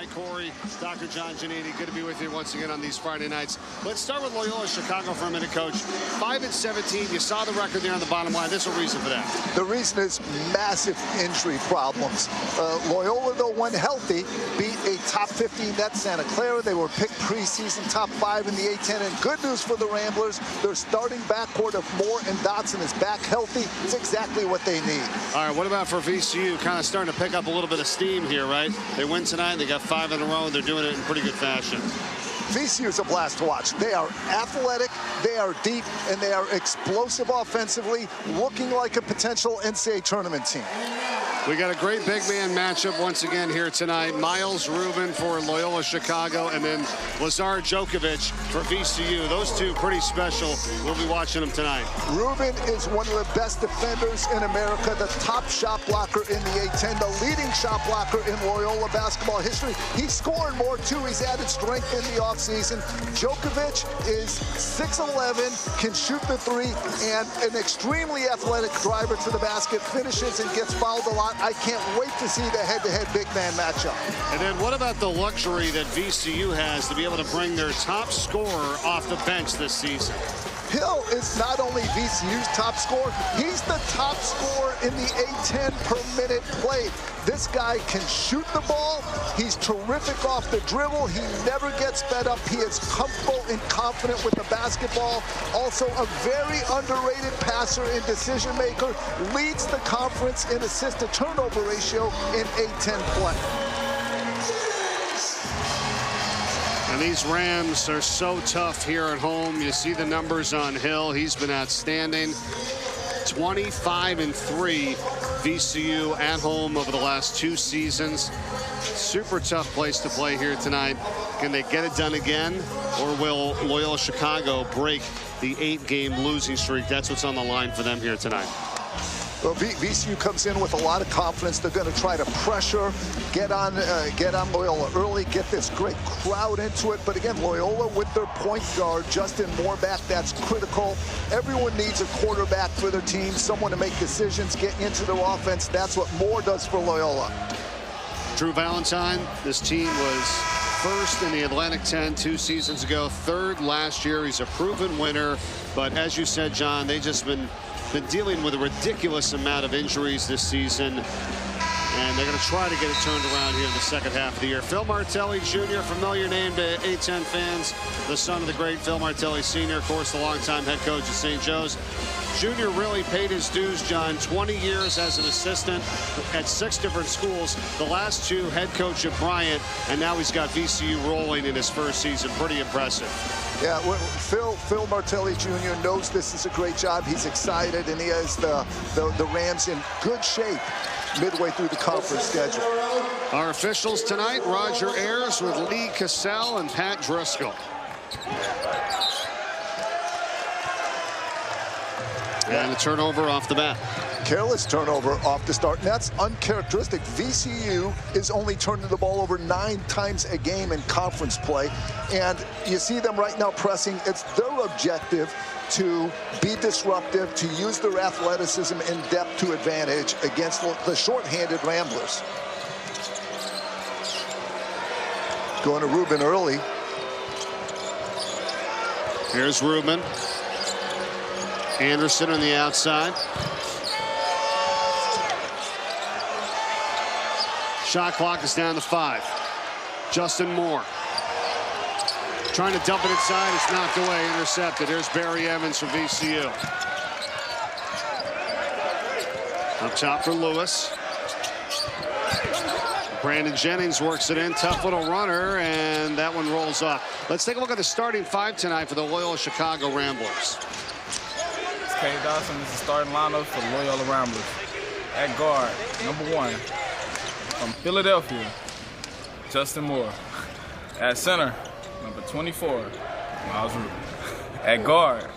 Mike Corey, Dr. John Giannini, good to be with you once again on these Friday nights. Let's start with Loyola Chicago for a minute, Coach. 5-17, you saw the record there on the bottom line. There's a reason for that. The reason is massive injury problems. Loyola, though, when healthy, beat a top 15 net Santa Clara. They were picked preseason top 5 in the A-10. And good news for the Ramblers, their starting backcourt of Moore and Dotson is back healthy. It's exactly what they need. All right, what about for VCU? Kind of starting to pick up a little bit of steam here, right? They win tonight. They got 5 in a row. They're doing it in pretty good fashion. VCU is a blast to watch. They are athletic, they are deep, and they are explosive offensively, looking like a potential NCAA tournament team. We got a great big man matchup once again here tonight. Miles Rubin for Loyola Chicago, and then Lazar Djokovic for VCU. Those two pretty special. We'll be watching them tonight. Rubin is one of the best defenders in America, the top shot blocker in the A-10, the leading shot blocker in Loyola basketball history. He's scoring more, too. He's added strength in the offseason. Djokovic is 6'11", can shoot the three, and an extremely athletic driver to the basket, finishes and gets fouled a lot. I can't wait to see the head-to-head big man matchup. And then what about the luxury that VCU has to be able to bring their top scorer off the bench this season? Hill is not only VCU's top scorer, he's the top scorer in the A-10 per minute played. This guy can shoot the ball. He's terrific off the dribble. He never gets fed up. He is comfortable and confident with the basketball. Also a very underrated passer and decision maker. Leads the conference in assist-to-turnover ratio in A-10 play. And these Rams are so tough here at home. You see the numbers on Hill. He's been outstanding. 25-3 VCU at home over the last 2 seasons. Super tough place to play here tonight. Can they get it done again, or will Loyola Chicago break the 8-game losing streak? That's what's on the line for them here tonight. Well, VCU comes in with a lot of confidence. They're going to try to pressure, get on Loyola early, get this great crowd into it. But again, Loyola with their point guard, Justin Moore, back, that's critical. Everyone needs a quarterback for their team, someone to make decisions, get into their offense. That's what Moore does for Loyola. Drew Valentine, this team was first in the Atlantic 10 2 seasons ago, third last year. He's a proven winner. But as you said, John, they've just been dealing with a ridiculous amount of injuries this season, and they're going to try to get it turned around here in the second half of the year. Phil Martelli Jr., familiar name to A-10 fans, the son of the great Phil Martelli Sr., of course, the longtime head coach at St. Joe's. Jr. really paid his dues, John. 20 years as an assistant at 6 different schools, the last 2 head coach at Bryant, and now he's got VCU rolling in his first season. Pretty impressive. Yeah, Phil Martelli Jr. knows this is a great job. He's excited, and he has the Rams in good shape midway through the conference schedule. Our officials tonight, Roger Ayers with Lee Cassell and Pat Driscoll. And the turnover off the bat. Careless turnover off the start, and that's uncharacteristic. VCU is only turning the ball over 9 times a game in conference play, and you see them right now pressing. It's their objective to be disruptive, to use their athleticism and depth to advantage against the short-handed Ramblers. Going to Rubin early. Here's Rubin. Anderson on the outside. Shot clock is down to 5. Justin Moore trying to dump it inside. It's knocked away, intercepted. There's Barry Evans from VCU. Up top for Lewis. Brandon Jennings works it in. Tough little runner, and that one rolls off. Let's take a look at the starting 5 tonight for the Loyola Chicago Ramblers. K. Dotson is the starting lineup for the Loyola Ramblers. At guard, number 1, from Philadelphia, Justin Moore. At center, number 24, Miles Rubin. At guard,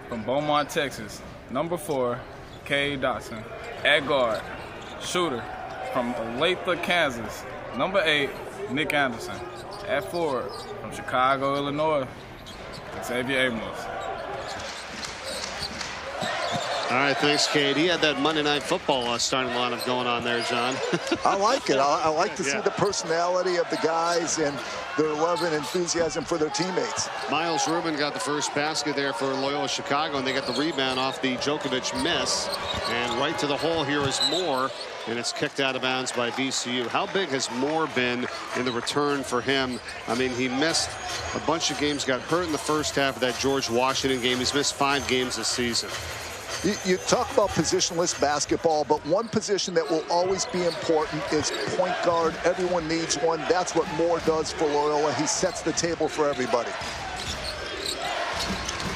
from Beaumont, Texas, number 4, K. Dotson. At guard, shooter, from Olathe, Kansas, number 8, Nick Anderson. At forward, from Chicago, Illinois, Xavier Amos. right, thanks, Cade. He had that Monday Night Football starting lineup going on there, John. I like it. I like to see the personality of the guys and their love and enthusiasm for their teammates. Miles Rubin got the first basket there for Loyola Chicago, and they got the rebound off the Djokovic miss. And right to the hole here is Moore, and it's kicked out of bounds by VCU. How big has Moore been in the return for him? I mean, he missed a bunch of games, got hurt in the first half of that George Washington game. He's missed 5 games this season. You talk about positionless basketball, but one position that will always be important is point guard. Everyone needs one. That's what Moore does for Loyola. He sets the table for everybody.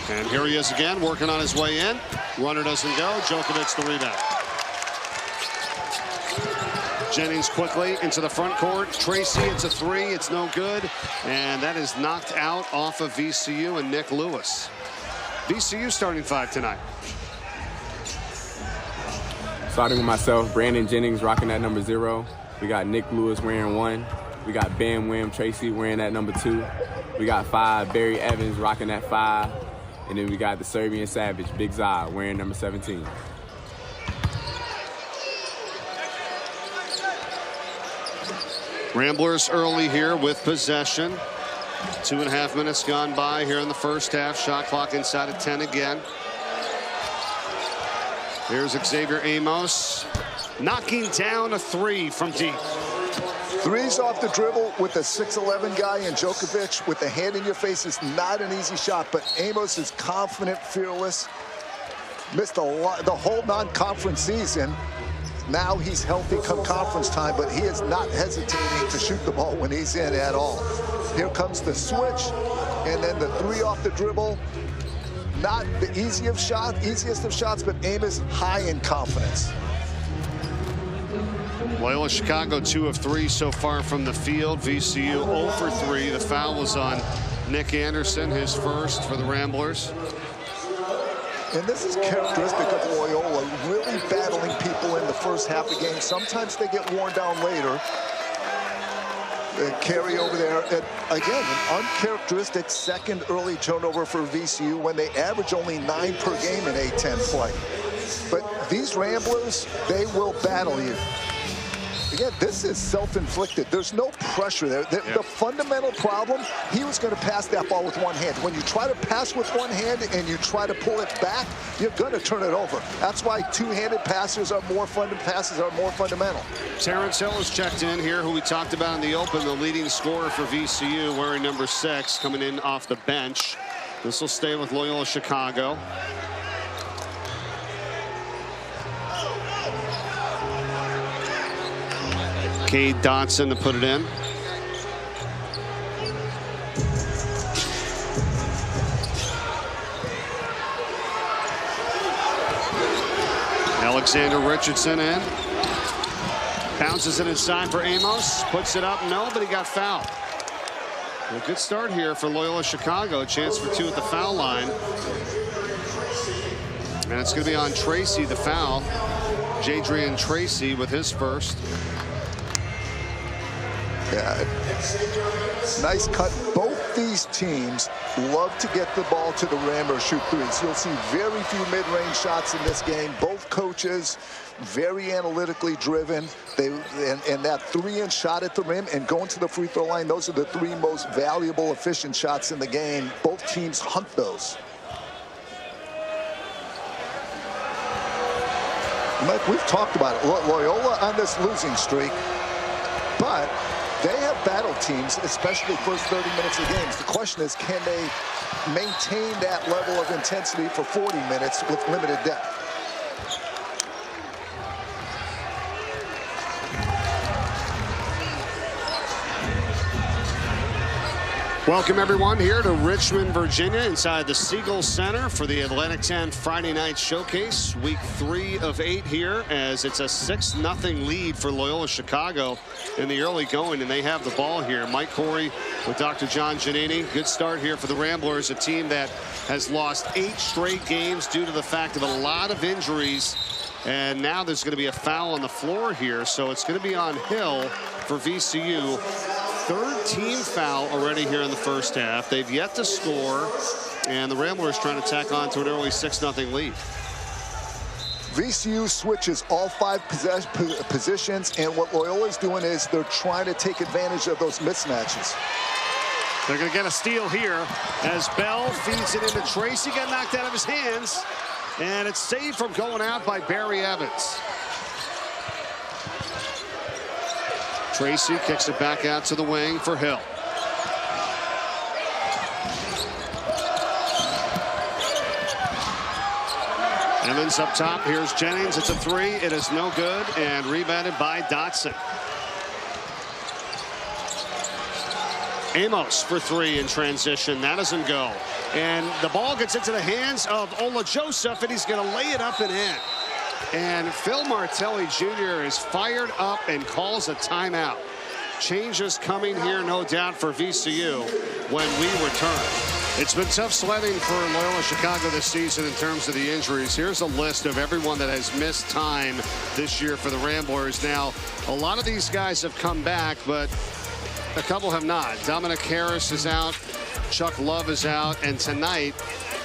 And here he is again, working on his way in. Runner doesn't go. Djokovic the rebound. Jennings quickly into the front court. Tracy, it's a 3. It's no good. And that is knocked out off of VCU and Nick Lewis. VCU starting 5 tonight. Starting with myself, Brandon Jennings rocking that number 0. We got Nick Lewis wearing 1. We got Ben William Tracy wearing that number 2. We got 5, Barry Evans rocking that 5. And then we got the Serbian Savage, Big Zod, wearing number 17. Ramblers early here with possession. 2.5 minutes gone by here in the first half. Shot clock inside of 10 again. Here's Xavier Amos knocking down a 3 from deep. 3s off the dribble with a 6'11" guy, and Djokovic with the hand in your face is not an easy shot, but Amos is confident, fearless. Missed a lot the whole non-conference season. Now he's healthy come conference time, but he is not hesitating to shoot the ball when he's in at all. Here comes the switch, and then the 3 off the dribble. Not the easiest of shots, but Amos high in confidence. Loyola Chicago 2 of 3 so far from the field. VCU 0 for 3. The foul was on Nick Anderson, his first for the Ramblers. And this is characteristic of Loyola, really battling people in the first half of the game. Sometimes they get worn down later. They carry over there. And again, an uncharacteristic second early turnover for VCU when they average only 9 per game in A-10 play. But these Ramblers, they will battle you. Again, this is self-inflicted. There's no pressure there. The fundamental problem, he was going to pass that ball with one hand. When you try to pass with one hand and you try to pull it back, you're going to turn it over. That's why two-handed passes are more fundamental. Terrence Hill is checked in here, who we talked about in the open, the leading scorer for VCU, wearing number 6, coming in off the bench. This will stay with Loyola Chicago. Cade Dotson to put it in. Alexander Richardson in. Bounces it inside for Amos. Puts it up. No, but he got fouled. A good start here for Loyola Chicago. Chance for 2 at the foul line. And it's going to be on Tracy, the foul. Jadrian Tracy with his first. Yeah, nice cut. Both these teams love to get the ball to the rim or shoot 3s. You'll see very few mid-range shots in this game. Both coaches very analytically driven. And that 3-inch shot at the rim and going to the free throw line, those are the 3 most valuable, efficient shots in the game. Both teams hunt those. Mike, we've talked about it. Loyola on this losing streak, but they have battled teams, especially first 30 minutes of games. The question is, can they maintain that level of intensity for 40 minutes with limited depth? Welcome everyone here to Richmond, Virginia, inside the Siegel Center for the Atlantic 10 Friday Night Showcase. Week 3 of 8 here, as it's a 6-0 lead for Loyola Chicago in the early going, and they have the ball here. Mike Corey with Dr. John Giannini. Good start here for the Ramblers, a team that has lost 8 straight games due to the fact of a lot of injuries. And now there's going to be a foul on the floor here, so it's going to be on Hill for VCU. 3rd team foul already here in the first half. They've yet to score, and the Ramblers trying to tack on to an early 6-0 lead. VCU switches all 5 positions, and what Loyola is doing is they're trying to take advantage of those mismatches. They're going to get a steal here as Bell feeds it into Tracy. Got knocked out of his hands, and it's saved from going out by Barry Evans. Tracy kicks it back out to the wing for Hill. Evans up top. Here's Jennings. It's a 3. It is no good, and rebounded by Dotson. Amos for 3 in transition. That doesn't go. And the ball gets into the hands of Ola Joseph, and he's going to lay it up and in. And Phil Martelli Jr. is fired up and calls a timeout. Changes coming here, no doubt, for VCU when we return. It's been tough sledding for Loyola Chicago this season in terms of the injuries. Here's a list of everyone that has missed time this year for the Ramblers. Now, a lot of these guys have come back, but a couple have not. Dominic Harris is out. Chuck Love is out. And tonight,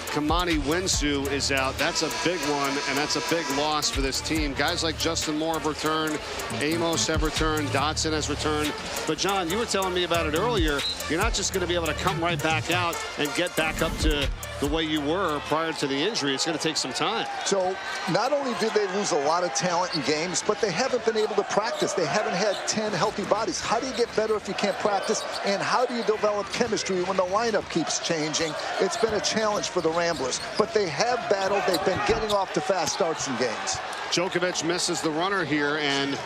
Kamani Winsu is out. That's a big one, and that's a big loss for this team. Guys like Justin Moore have returned. Amos have returned. Dotson has returned. But, John, you were telling me about it earlier. You're not just going to be able to come right back out and get back up to the way you were prior to the injury. It's going to take some time. So not only did they lose a lot of talent in games, but they haven't been able to practice. They haven't had 10 healthy bodies. How do you get better if you can't practice? And how do you develop chemistry when the lineup keeps changing? It's been a challenge for the Ramblers, but they have battled. They've been getting off to fast starts in games. Djokovic misses the runner here, and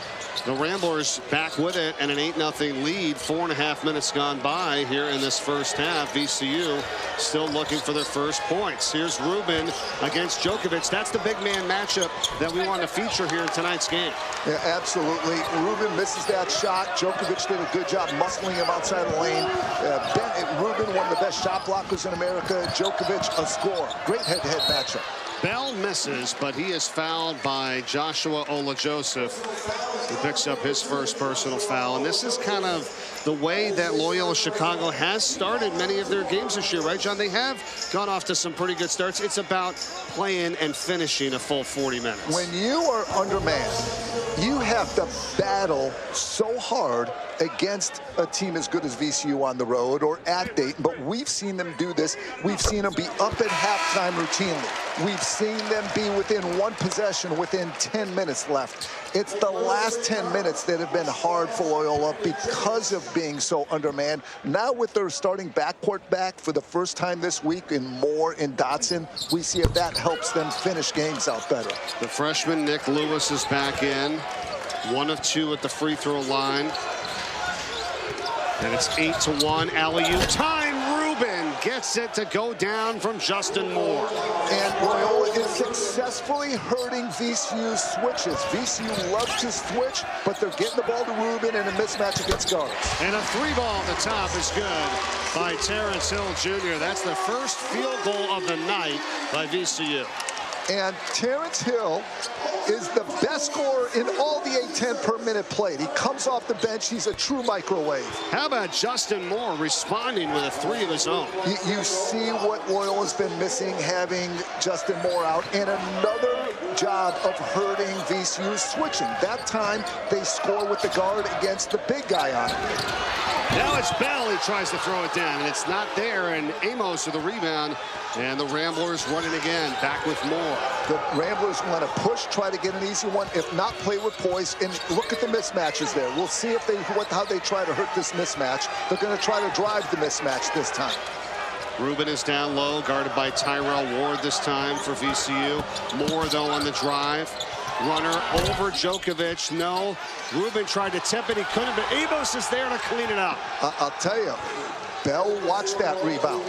the Ramblers back with it and an 8-0 lead. 4.5 minutes gone by here in this first half. VCU still looking for their first points. Here's Rubin against Djokovic. That's the big man matchup that we want to feature here in tonight's game. Yeah, absolutely. Rubin misses that shot. Djokovic did a good job muscling him outside the lane. Rubin, one of the best shot blockers in America. Djokovic, a scorer. Great head-to-head matchup. Bell misses, but he is fouled by Joshua Ola Joseph, who picks up his first personal foul. And this is kind of the way that Loyola Chicago has started many of their games this year, right, John? They have gone off to some pretty good starts. It's about playing and finishing a full 40 minutes. When you are undermanned, you have to battle so hard against a team as good as VCU on the road or at Dayton, but we've seen them do this. We've seen them be up at halftime routinely. We've seen them be within 1 possession within 10 minutes left. It's the last 10 minutes that have been hard for Loyola because of being so undermanned. Now with their starting backcourt back for the first time this week in Moore and Dotson, we see if that helps them finish games out better. The freshman Nick Lewis is back in. 1 of 2 at the free throw line. And it's 8-1. Alley-oop time. Rubin gets it to go down from Justin Moore. And Loyola is successfully hurting VCU's switches. VCU loves to switch, but they're getting the ball to Rubin in a mismatch against guards. And a 3-ball at the top is good by Terrence Hill Jr. That's the first field goal of the night by VCU. And Terrence Hill is the best scorer in all the A-10 per minute played. He comes off the bench. He's a true microwave. How about Justin Moore responding with a 3 of his own? You see what Loyola's been missing, having Justin Moore out, and another job of hurting VCU switching. That time, they score with the guard against the big guy on it. Now it's Bell. He tries to throw it down, and it's not there. And Amos with the rebound, and the Ramblers running again. Back with Moore. The Ramblers want to push, try to get an easy one. If not, play with poise. And look at the mismatches there. We'll see if how they try to hurt this mismatch. They're going to try to drive the mismatch this time. Rubin is down low, guarded by Tyrell Ward this time for VCU. Moore, though, on the drive. Runner over Djokovic. No. Rubin tried to tip it. He couldn't, but Amos is there to clean it up. I'll tell you, Bell watched that rebound.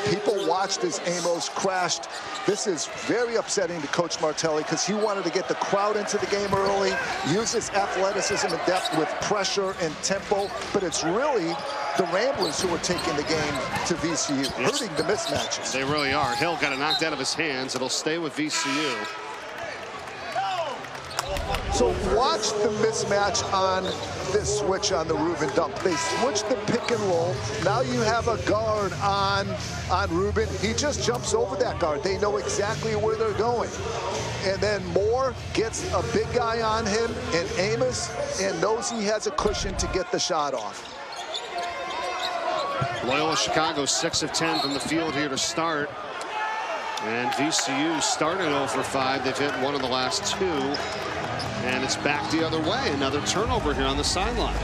People watched as Amos crashed. This is very upsetting to Coach Martelli because he wanted to get the crowd into the game early, use his athleticism and depth with pressure and tempo, but it's really the Ramblers who are taking the game to VCU, hurting the mismatches. They really are. Hill got it knocked out of his hands. It'll stay with VCU. So watch the mismatch on this switch on the Ruben dump. They switch the pick and roll. Now you have a guard on Ruben. He just jumps over that guard. They know exactly where they're going. And then Moore gets a big guy on him and Amos, and knows he has a cushion to get the shot off. Loyola Chicago 6 of 10 from the field here to start. And VCU started 0 for 5. They've hit 1 of the last 2. And it's back the other way. Another turnover here on the sideline.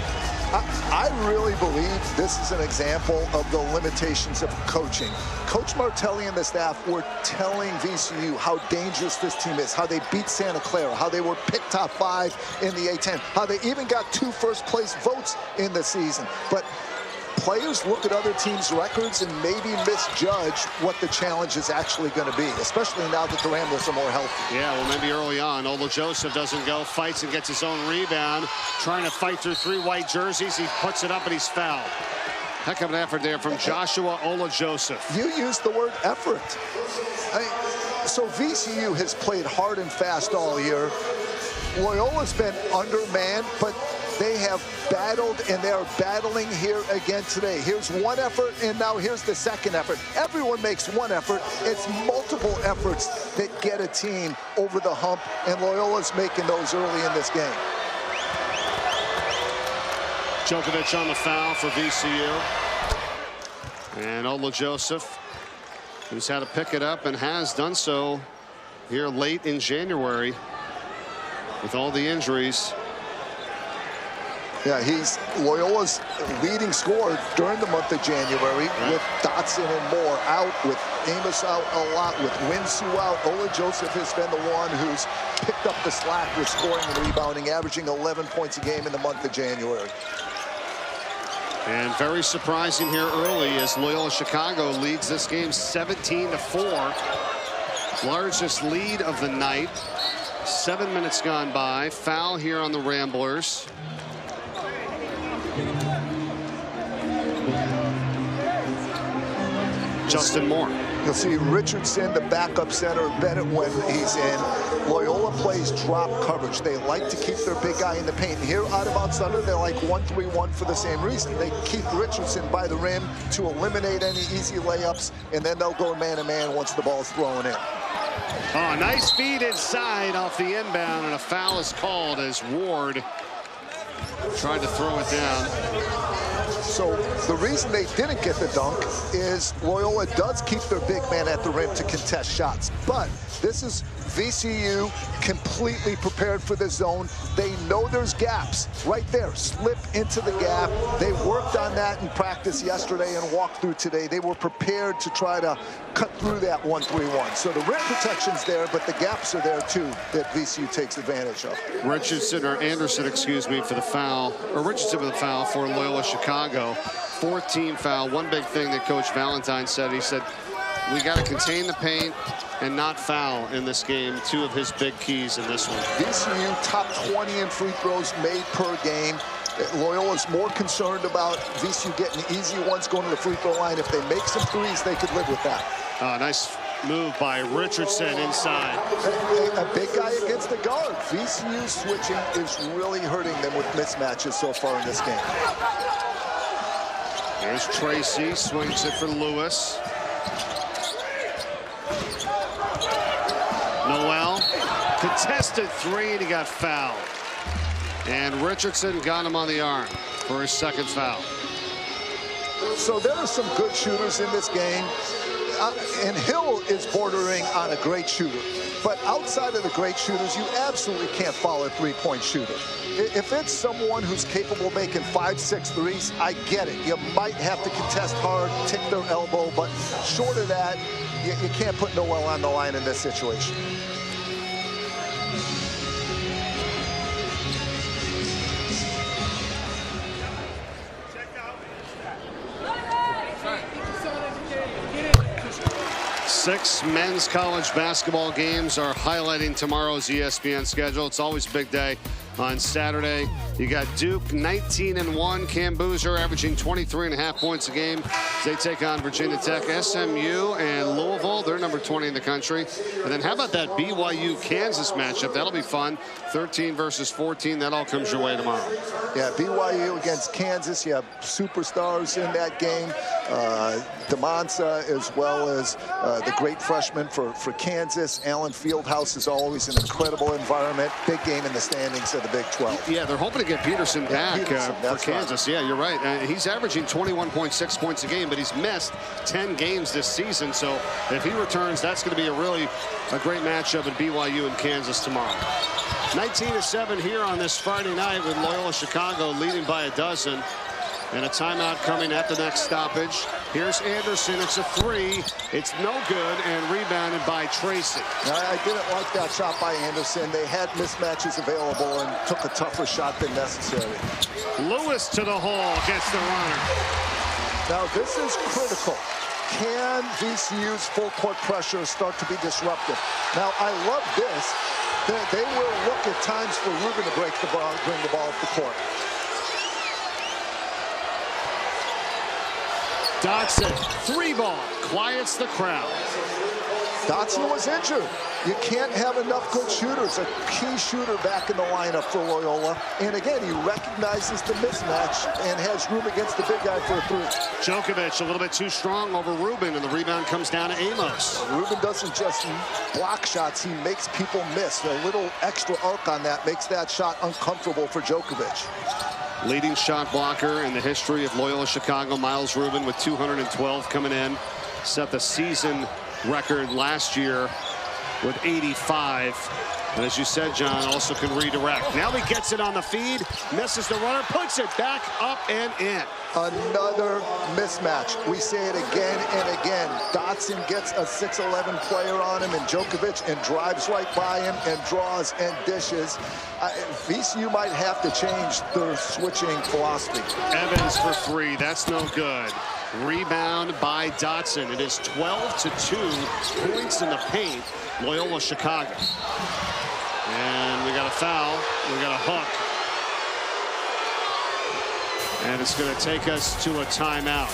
I really believe this is an example of the limitations of coaching. Coach Martelli and the staff were telling VCU how dangerous this team is, how they beat Santa Clara, how they were picked top 5 in the A-10, how they even got 2 first-place votes in the season. But players look at other teams' records and maybe misjudge what the challenge is actually going to be, especially now that the Ramblers are more healthy. Yeah, well, maybe early on. Ola Joseph doesn't go, fights and gets his own rebound. Trying to fight through 3 white jerseys. He puts it up and he's fouled. Heck of an effort there from Joshua Ola Joseph. You used the word effort. So VCU has played hard and fast all year. Loyola's been undermanned, but they have battled, and they are battling here again today. Here's one effort, and now here's the second effort. Everyone makes one effort. It's multiple efforts that get a team over the hump, and Loyola's making those early in this game. Djokovic on the foul for VCU. And Ola Joseph, who's had to pick it up and has done so here late in January with all the injuries. Yeah, he's Loyola's leading scorer during the month of January, with Dotson and Moore out, with Amos out a lot, with Winsue out. Ola Joseph has been the one who's picked up the slack with scoring and rebounding, averaging 11 points a game in the month of January. And very surprising here early as Loyola Chicago leads this game 17-4. Largest lead of the night. 7 minutes gone by. Foul here on the Ramblers. Justin Moore. You'll see Richardson, the backup center, Bennett when he's in. Loyola plays drop coverage. They like to keep their big guy in the paint. Here out of Thunder, they like 1-3-1 for the same reason. They keep Richardson by the rim to eliminate any easy layups, and then they'll go man-to-man once the ball's thrown in. Oh, nice feed inside off the inbound, and a foul is called as Ward tried to throw it down. So the reason they didn't get the dunk is Loyola does keep their big man at the rim to contest shots. But this is VCU completely prepared for the zone. They know there's gaps right there. Slip into the gap. They worked on that in practice yesterday and walked through today. They were prepared to try to cut through that 1-3-1. So the rim protection's there, but the gaps are there too that VCU takes advantage of. Anderson, excuse me, for the foul, or Richardson for the foul for Loyola Chicago. 14 foul. One big thing that Coach Valentine said, he said, we got to contain the paint and not foul in this game. 2 of his big keys in this one. VCU top 20 in free throws made per game. Loyola's more concerned about VCU getting easy ones going to the free throw line. If they make some threes, they could live with that. Nice move by Richardson inside. A big guy against the guard. VCU switching is really hurting them with mismatches so far in this game. There's Tracy, swings it for Lewis. Noel, contested 3, and he got fouled. And Richardson got him on the arm for his second foul. So there are some good shooters in this game. And Hill is bordering on a great shooter. But outside of the great shooters, you absolutely can't foul a three-point shooter. If it's someone who's capable of making 5-6 threes, I get it. You might have to contest hard, tick their elbow, but short of that, you can't put Noel on the line in this situation. Six men's college basketball games are highlighting tomorrow's ESPN schedule. It's always a big day on Saturday. You got Duke 19-1. Cam Boozer averaging 23.5 points a game. They take on Virginia Tech, SMU, and Louisville. They're number 20 in the country. And then how about that BYU-Kansas matchup? That'll be fun. 13 versus 14. That all comes your way tomorrow. Yeah, BYU against Kansas. You have superstars in that game. DeMonsa, as well as the great freshman for Kansas. Allen Fieldhouse is always an incredible environment. Big game in the standings of the Big 12. Yeah, they're hoping to get Peterson back for Kansas. Right. Yeah, you're right. He's averaging 21.6 points a game, but he's missed 10 games this season. So if he returns, that's going to be a great matchup at BYU and Kansas tomorrow. 19-7 here on this Friday night with Loyola Chicago leading by a dozen. And a timeout coming at the next stoppage. Here's Anderson. It's a three. It's no good and rebounded by Tracy. I didn't like that shot by Anderson. They had mismatches available and took a tougher shot than necessary. Lewis to the hole, gets the runner. Now this is critical. Can VCU's full court pressure start to be disruptive? Now I love this. They will look at times for Rubin to bring the ball up the court. Dotson, three ball, quiets the crowd. Dotson was injured. You can't have enough good shooters. A key shooter back in the lineup for Loyola. And again, he recognizes the mismatch and has room against the big guy for a three. Djokovic a little bit too strong over Rubin, and the rebound comes down to Amos. Rubin doesn't just block shots, he makes people miss. A little extra arc on that makes that shot uncomfortable for Djokovic. Leading shot blocker in the history of Loyola Chicago, Miles Rubin, with 212 coming in. Set the season record last year with 85. And as you said, John, also can redirect. Now he gets it on the feed, misses the runner, puts it back up and in. Another mismatch. We say it again and again. Dotson gets a 6'11" player on him, and Djokovic, and drives right by him and draws and dishes. VCU might have to change their switching philosophy. Evans for three. That's no good. Rebound by Dotson. It is 12-2 points in the paint. Loyola Chicago. And we got a foul. We got a hook. And it's going to take us to a timeout.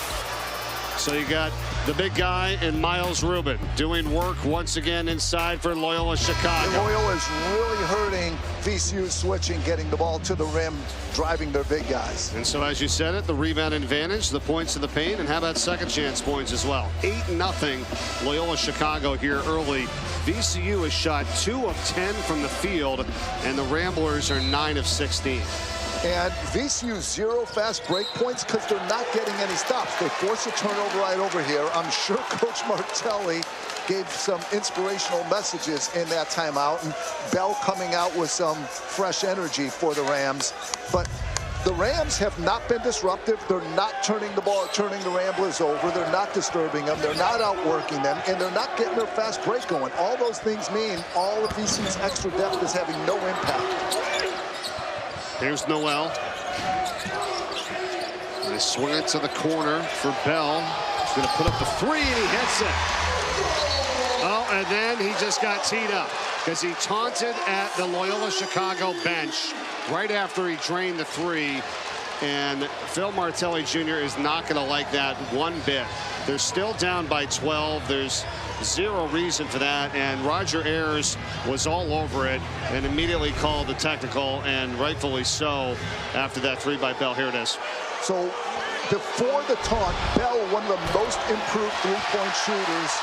So you got the big guy and Miles Rubin doing work once again inside for Loyola Chicago. And Loyola is really hurting VCU switching, getting the ball to the rim, driving their big guys. And so as you said it, the rebound advantage, the points in the paint, and how about second chance points as well? 8-0 Loyola Chicago here early. VCU has shot 2 of 10 from the field, and the Ramblers are 9 of 16. And VCU 0 fast break points because they're not getting any stops. They force a turnover right over here. I'm sure Coach Martelli gave some inspirational messages in that timeout, and Bell coming out with some fresh energy for the Rams. But the Rams have not been disruptive. They're not turning the ball, turning the Ramblers over. They're not disturbing them. They're not outworking them, and they're not getting their fast break going. All those things mean all of VCU's extra depth is having no impact. Here's Noel. They swing it to the corner for Bell. He's going to put up the three, and he hits it. Oh, and then he just got teed up because he taunted at the Loyola Chicago bench right after he drained the three. And Phil Martelli Jr. is not going to like that one bit. They're still down by 12. There's zero reason for that, and Roger Ayers was all over it and immediately called the technical, and rightfully so, after that three by Bell. Here it is. So before the taunt, Bell, one of the most improved three-point shooters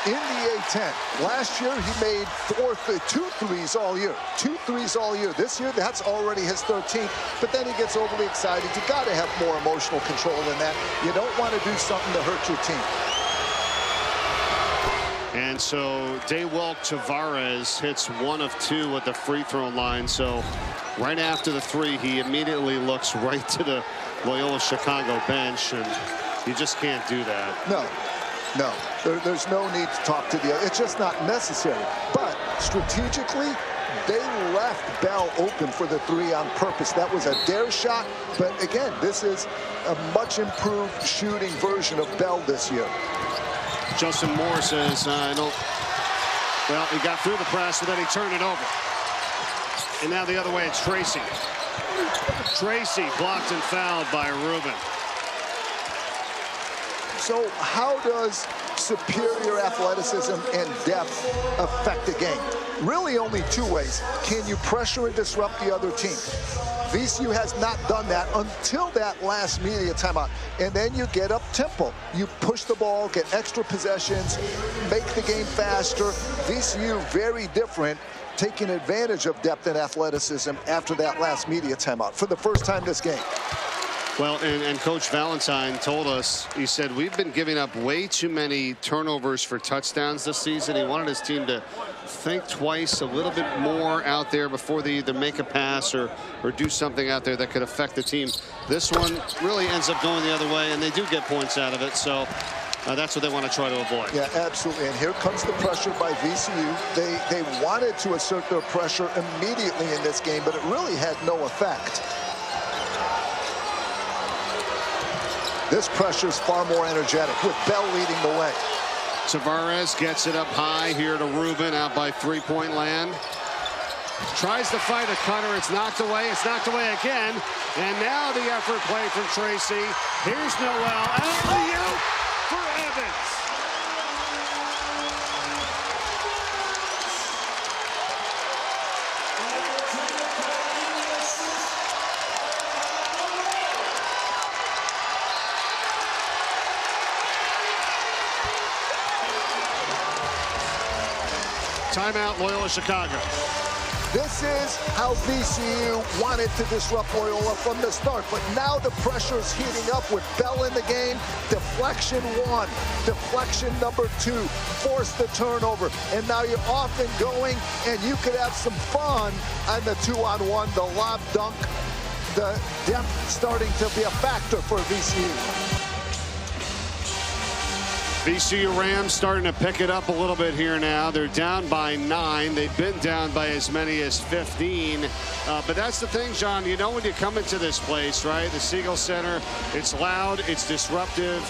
in the A-10. Last year, he made 2 threes all year. 2 threes all year. This year, that's already his 13th. But then he gets overly excited. You got to have more emotional control than that. You don't want to do something to hurt your team. And so Daywalk Tavares hits 1 of 2 at the free throw line. So right after the three, he immediately looks right to the Loyola Chicago bench, and you just can't do that. No. There's no need to talk to the other. It's just not necessary. But strategically, they left Bell open for the three on purpose. That was a dare shot. But again, this is a much improved shooting version of Bell this year. Justin Moore says, well, he got through the press, and then he turned it over. And now the other way, it's Tracy. Tracy blocked and fouled by Rubin. So how does superior athleticism and depth affect the game? Really only two ways. Can you pressure and disrupt the other team? VCU has not done that until that last media timeout. And then you get up tempo. You push the ball, get extra possessions, make the game faster. VCU very different, taking advantage of depth and athleticism after that last media timeout for the first time this game. Well, and Coach Valentine told us, he said, we've been giving up way too many turnovers for touchdowns this season. He wanted his team to think twice, a little bit more out there before they either make a pass or do something out there that could affect the team. This one really ends up going the other way, and they do get points out of it. So that's what they want to try to avoid. Yeah, absolutely. And here comes the pressure by VCU. They wanted to assert their pressure immediately in this game, but it really had no effect. This pressure is far more energetic with Bell leading the way. Tavares gets it up high here to Rubin out by three-point land. Tries to fight a cutter. It's knocked away. It's knocked away again. And now the effort play from Tracy. Here's Noel. Alley-oop for Evans. Timeout, Loyola Chicago. This is how VCU wanted to disrupt Loyola from the start, but now the pressure's heating up with Bell in the game. Deflection one, deflection number two, force the turnover, and now you're off and going, and you could have some fun on the 2-on-1, the lob dunk, the depth starting to be a factor for VCU. VCU Rams starting to pick it up a little bit here now. They're down by 9. They've been down by as many as 15. But that's the thing, John. You know when you come into this place, right? The Siegel Center, it's loud, it's disruptive.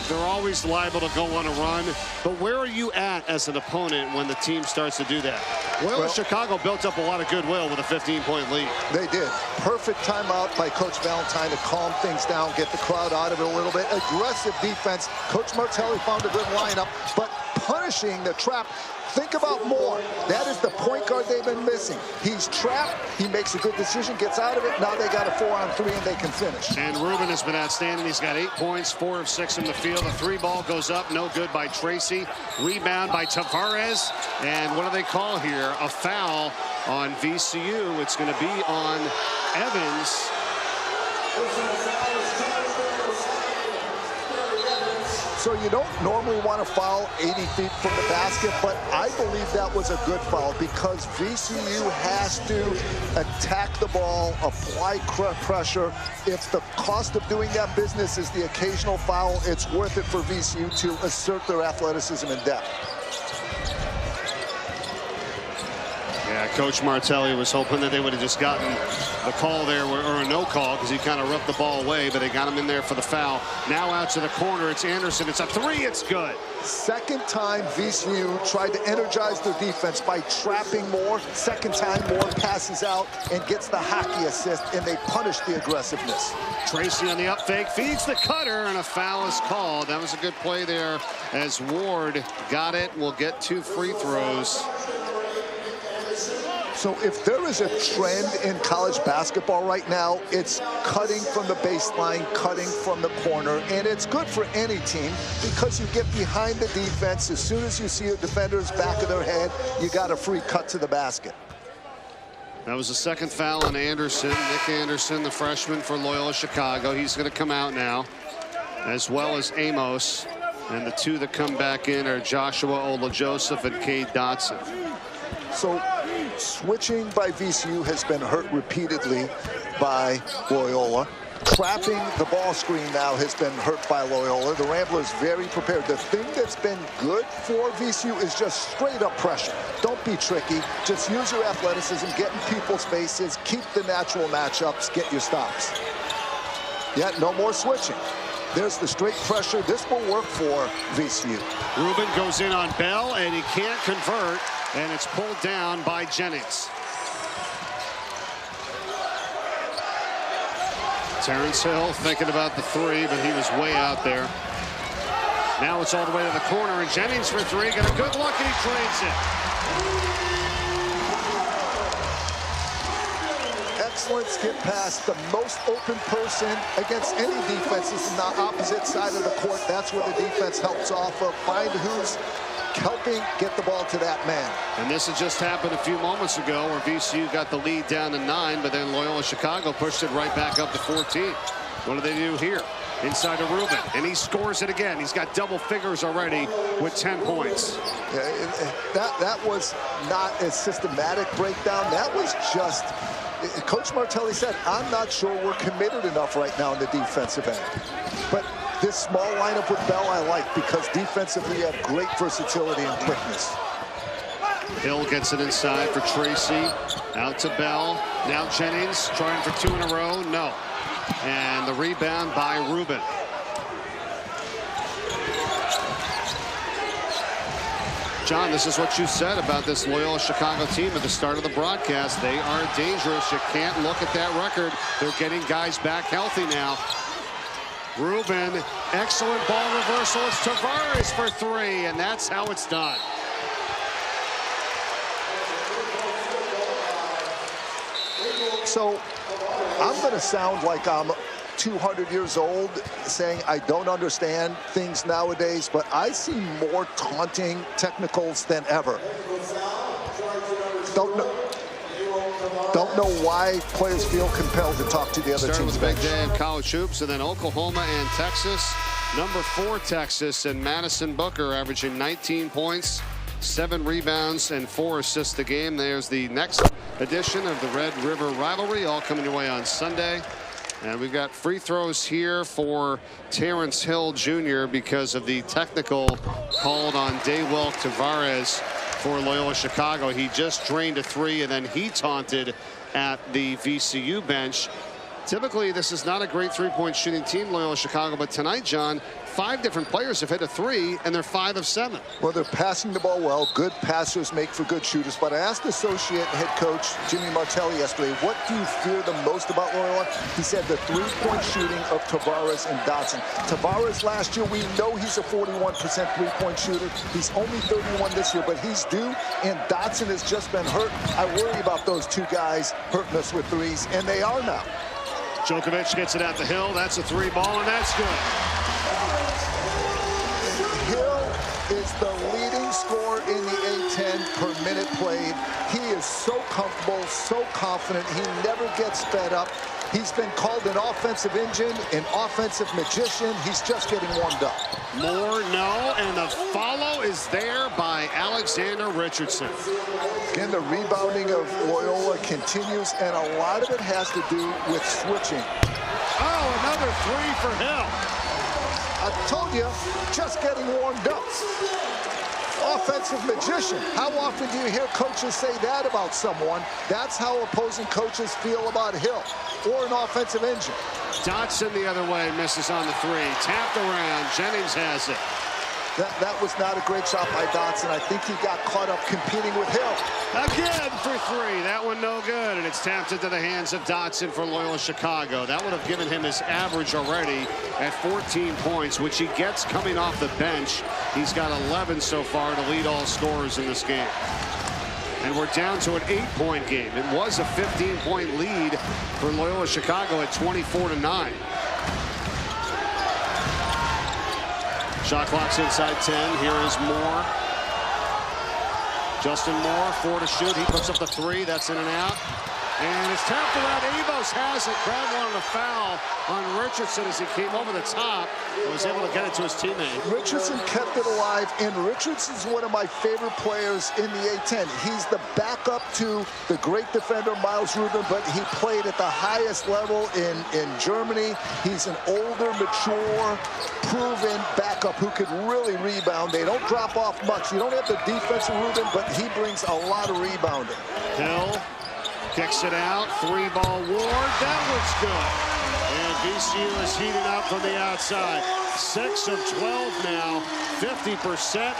They're always liable to go on a run. But where are you at as an opponent when the team starts to do that? Loyola Chicago built up a lot of goodwill with a 15-point lead. They did. Perfect timeout by Coach Valentine to calm things down, get the crowd out of it a little bit. Aggressive defense. Coach Martelli found a good lineup, but punishing the trap. Think about Moore. That is the point guard they've been missing. He's trapped. He makes a good decision, gets out of it. Now they got a 4-on-3, and they can finish. And Rubin has been outstanding. He's got 8 points, 4 of 6 in the field. The 3 ball goes up, no good by Tracy. Rebound by Tavares. And what do they call here? A foul on VCU. It's going to be on Evans. So you don't normally want to foul 80 feet from the basket, but I believe that was a good foul because VCU has to attack the ball, apply pressure. If the cost of doing that business is the occasional foul, it's worth it for VCU to assert their athleticism and depth. Yeah, Coach Martelli was hoping that they would have just gotten the call there, or a no call, because he kind of ripped the ball away, but they got him in there for the foul. Now out to the corner, it's Anderson. It's a 3, it's good. Second time VCU tried to energize their defense by trapping Moore. Second time Moore passes out and gets the hockey assist, and they punish the aggressiveness. Tracy on the up fake, feeds the cutter, and a foul is called. That was a good play there as Ward got it. Will get 2 free throws. So if there is a trend in college basketball right now, it's cutting from the baseline, cutting from the corner, and it's good for any team because you get behind the defense. As soon as you see a defender's back of their head, you got a free cut to the basket. That was the second foul on Anderson. Nick Anderson, the freshman for Loyola Chicago. He's going to come out now, as well as Amos. And the 2 that come back in are Joshua Ola-Joseph and Cade Dotson. So switching by VCU has been hurt repeatedly by Loyola. Trapping the ball screen now has been hurt by Loyola. The Ramblers very prepared. The thing that's been good for VCU is just straight up pressure. Don't be tricky. Just use your athleticism, get in people's faces, keep the natural matchups, get your stops. Yeah, no more switching. There's the straight pressure. This will work for VCU. Rubin goes in on Bell, and he can't convert. And it's pulled down by Jennings. Terrence Hill thinking about the three, but he was way out there. Now it's all the way to the corner, and Jennings for three. Got a good look, and he drains it. Excellent skip pass. The most open person against any defense is on the opposite side of the court. That's where the defense helps off of. Find who's helping get the ball to that man. And this had just happened a few moments ago where VCU got the lead down to 9, but then Loyola Chicago pushed it right back up to 14. What do they do here? Inside to Rubin, and he scores it again. He's got double figures already with 10 points. Yeah, that was not a systematic breakdown. That was just, Coach Martelli said, I'm not sure we're committed enough right now in the defensive end. But this small lineup with Bell I like, because defensively you have great versatility and quickness. Hill gets it inside for Tracy. Out to Bell. Now Jennings trying for 2 in a row. No. And the rebound by Rubin. John, this is what you said about this Loyola Chicago team at the start of the broadcast. They are dangerous. You can't look at that record. They're getting guys back healthy now. Rubin, excellent ball reversal. It's Tavares for 3, and that's how it's done. So I'm going to sound like I'm 200 years old saying I don't understand things nowadays, but I see more taunting technicals than ever. Don't know why players feel compelled to talk to the other team's bench. Started with a big day of college hoops, and then Oklahoma and Texas. Number 4 Texas, and Madison Booker averaging 19 points, 7 rebounds, and 4 assists a game. There's the next edition of the Red River Rivalry, all coming your way on Sunday. And we've got free throws here for Terrence Hill Jr. because of the technical called on Daywell Tavares for Loyola Chicago. He just drained a 3, and then he taunted at the VCU bench. Typically, this is not a great three-point shooting team, Loyola Chicago, but tonight, John, 5 different players have hit a 3, and they're 5 of 7. Well, they're passing the ball well. Good passers make for good shooters. But I asked associate head coach Jimmy Martelli yesterday, what do you fear the most about Loyola? He said the three-point shooting of Tavares and Dotson. Tavares last year, we know he's a 41% three-point shooter. He's only 31 this year, but he's due, and Dotson has just been hurt. I worry about those 2 guys hurting us with threes, and they are now. Djokovic gets it out the Hill. That's a 3 ball, and that's good. Hill is the leading scorer in the A10 per minute played. He is so comfortable, so confident. He never gets fed up. He's been called an offensive engine, an offensive magician. He's just getting warmed up. More, no, and the follow is there by Alexander Richardson. Again, the rebounding of Loyola continues, and a lot of it has to do with switching. Oh, another 3 for Hill. I told you, just getting warmed up. Offensive magician. How often do you hear coaches say that about someone? That's how opposing coaches feel about Hill, or an offensive engine. Dotson the other way, misses on the 3. Tapped around, Jennings has it. That was not a great shot by Dotson. I think he got caught up competing with Hill. Again for 3. That one no good, and it's tapped into the hands of Dotson for Loyola Chicago. That would have given him his average already at 14 points, which he gets coming off the bench. He's got 11 so far to lead all scorers in this game. And we're down to an 8-point game. It was a 15-point lead for Loyola Chicago at 24-9. Shot clock's inside 10. Here is Moore. Justin Moore, 4 to shoot. He puts up the 3. That's in and out. And it's tapped around. Evos has it. Crowd wanted a foul on Richardson as he came over the top and was able to get it to his teammate. Richardson kept it alive, and Richardson's one of my favorite players in the A10. He's the backup to the great defender Miles Rubin, but he played at the highest level in Germany. He's an older, mature, proven backup who could really rebound. They don't drop off much. You don't have the defensive Rubin, but he brings a lot of rebounding. Hill kicks it out. 3-ball Ward. That one's good. And VCU is heating up from the outside. 6 of 12 now. 50%.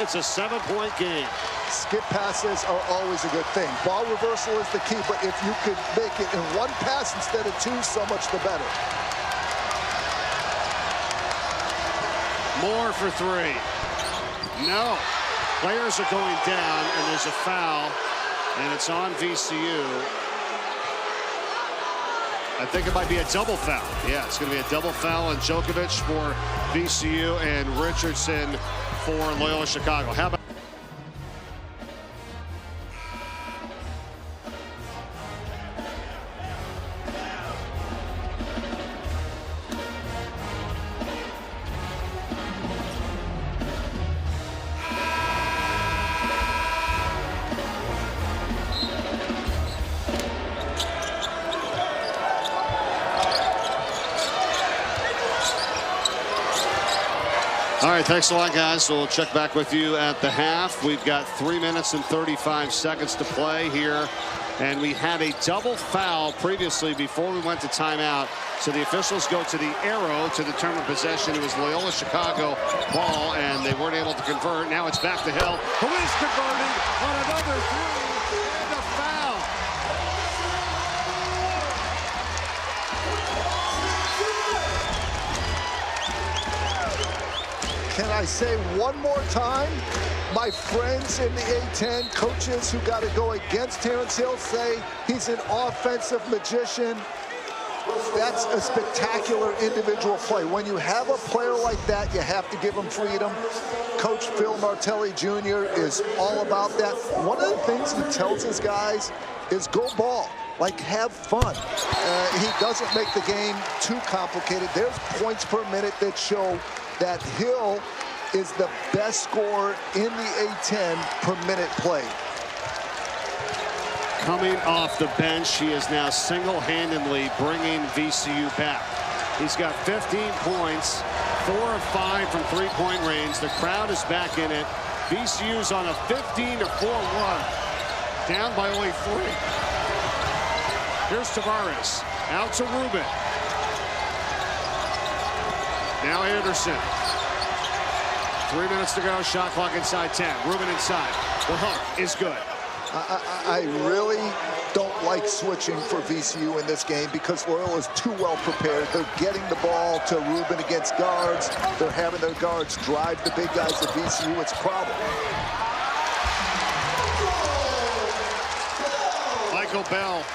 It's a 7-point game. Skip passes are always a good thing. Ball reversal is the key, but if you could make it in 1 pass instead of 2, so much the better. Moore for three. No. Players are going down, and there's a foul, and it's on VCU. I think it might be a double foul. Yeah, it's going to be a double foul on Djokovic for VCU and Richardson for Loyola Chicago. How about All right, thanks a lot, guys. We'll check back with you at the half. We've got 3 minutes and 35 seconds to play here. And we had a double foul previously before we went to timeout. So the officials go to the arrow to determine possession. It was Loyola Chicago ball, and they weren't able to convert. Now it's back to Hill, who is converting on another three, and a foul. Can I say one more time? My friends in the A-10, coaches who got to go against Terrence Hill, say he's an offensive magician. That's a spectacular individual play. When you have a player like that, you have to give him freedom. Coach Phil Martelli Jr. is all about that. One of the things he tells his guys is go ball. Like, have fun. He doesn't make the game too complicated. There's points per minute that show that Hill is the best scorer in the A-10 per minute played. Coming off the bench, he is now single-handedly bringing VCU back. He's got 15 points, 4 of 5 from three-point range. The crowd is back in it. VCU's on a 15-4 run, down by only 3. Here's Tavares, out to Rubin. Now Anderson. 3 minutes to go, shot clock inside 10. Rubin inside. The hook is good. I really don't like switching for VCU in this game because Loyola is too well prepared. They're getting the ball to Rubin against guards. They're having their guards drive the big guys at VCU. It's a problem. Michael Bell.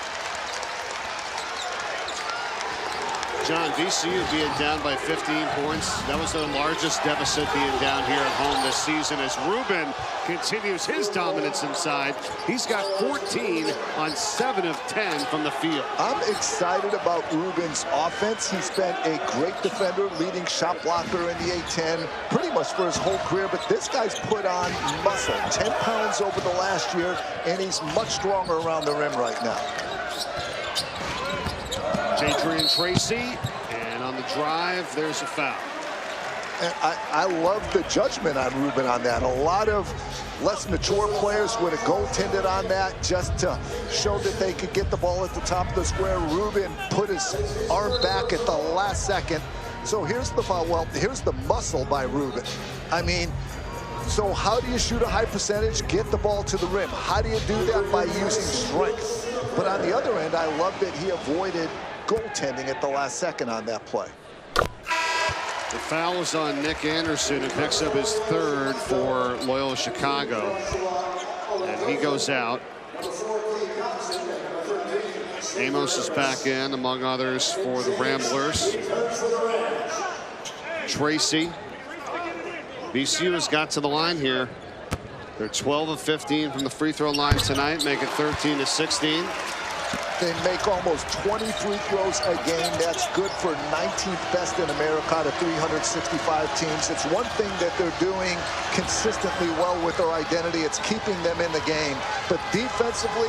John, VCU being down by 15 points. That was the largest deficit being down here at home this season as Rubin continues his dominance inside. He's got 14 on 7 of 10 from the field. I'm excited about Rubin's offense. He's been a great defender, leading shot blocker in the A-10 pretty much for his whole career. But this guy's put on muscle, 10 pounds over the last year, and he's much stronger around the rim right now. Jadrian Tracy, and on the drive, there's a foul. And I love the judgment on Rubin on that. A lot of less mature players would have goaltended on that just to show that they could get the ball at the top of the square. Rubin put his arm back at the last second. So here's the foul. Well, here's the muscle by Rubin. I mean, so how do you shoot a high percentage, get the ball to the rim? How do you do that? By using strength. But on the other end, I love that he avoided goaltending at the last second on that play. The foul is on Nick Anderson, who picks up his 3rd for Loyola Chicago. And he goes out. Amos is back in, among others, for the Ramblers. Tracy. VCU has got to the line here. They're 12 of 15 from the free throw line tonight, make it 13 to 16. They make almost 20 free throws a game. That's good for 19th best in America out of 365 teams. It's one thing that they're doing consistently well with their identity. It's keeping them in the game. But defensively,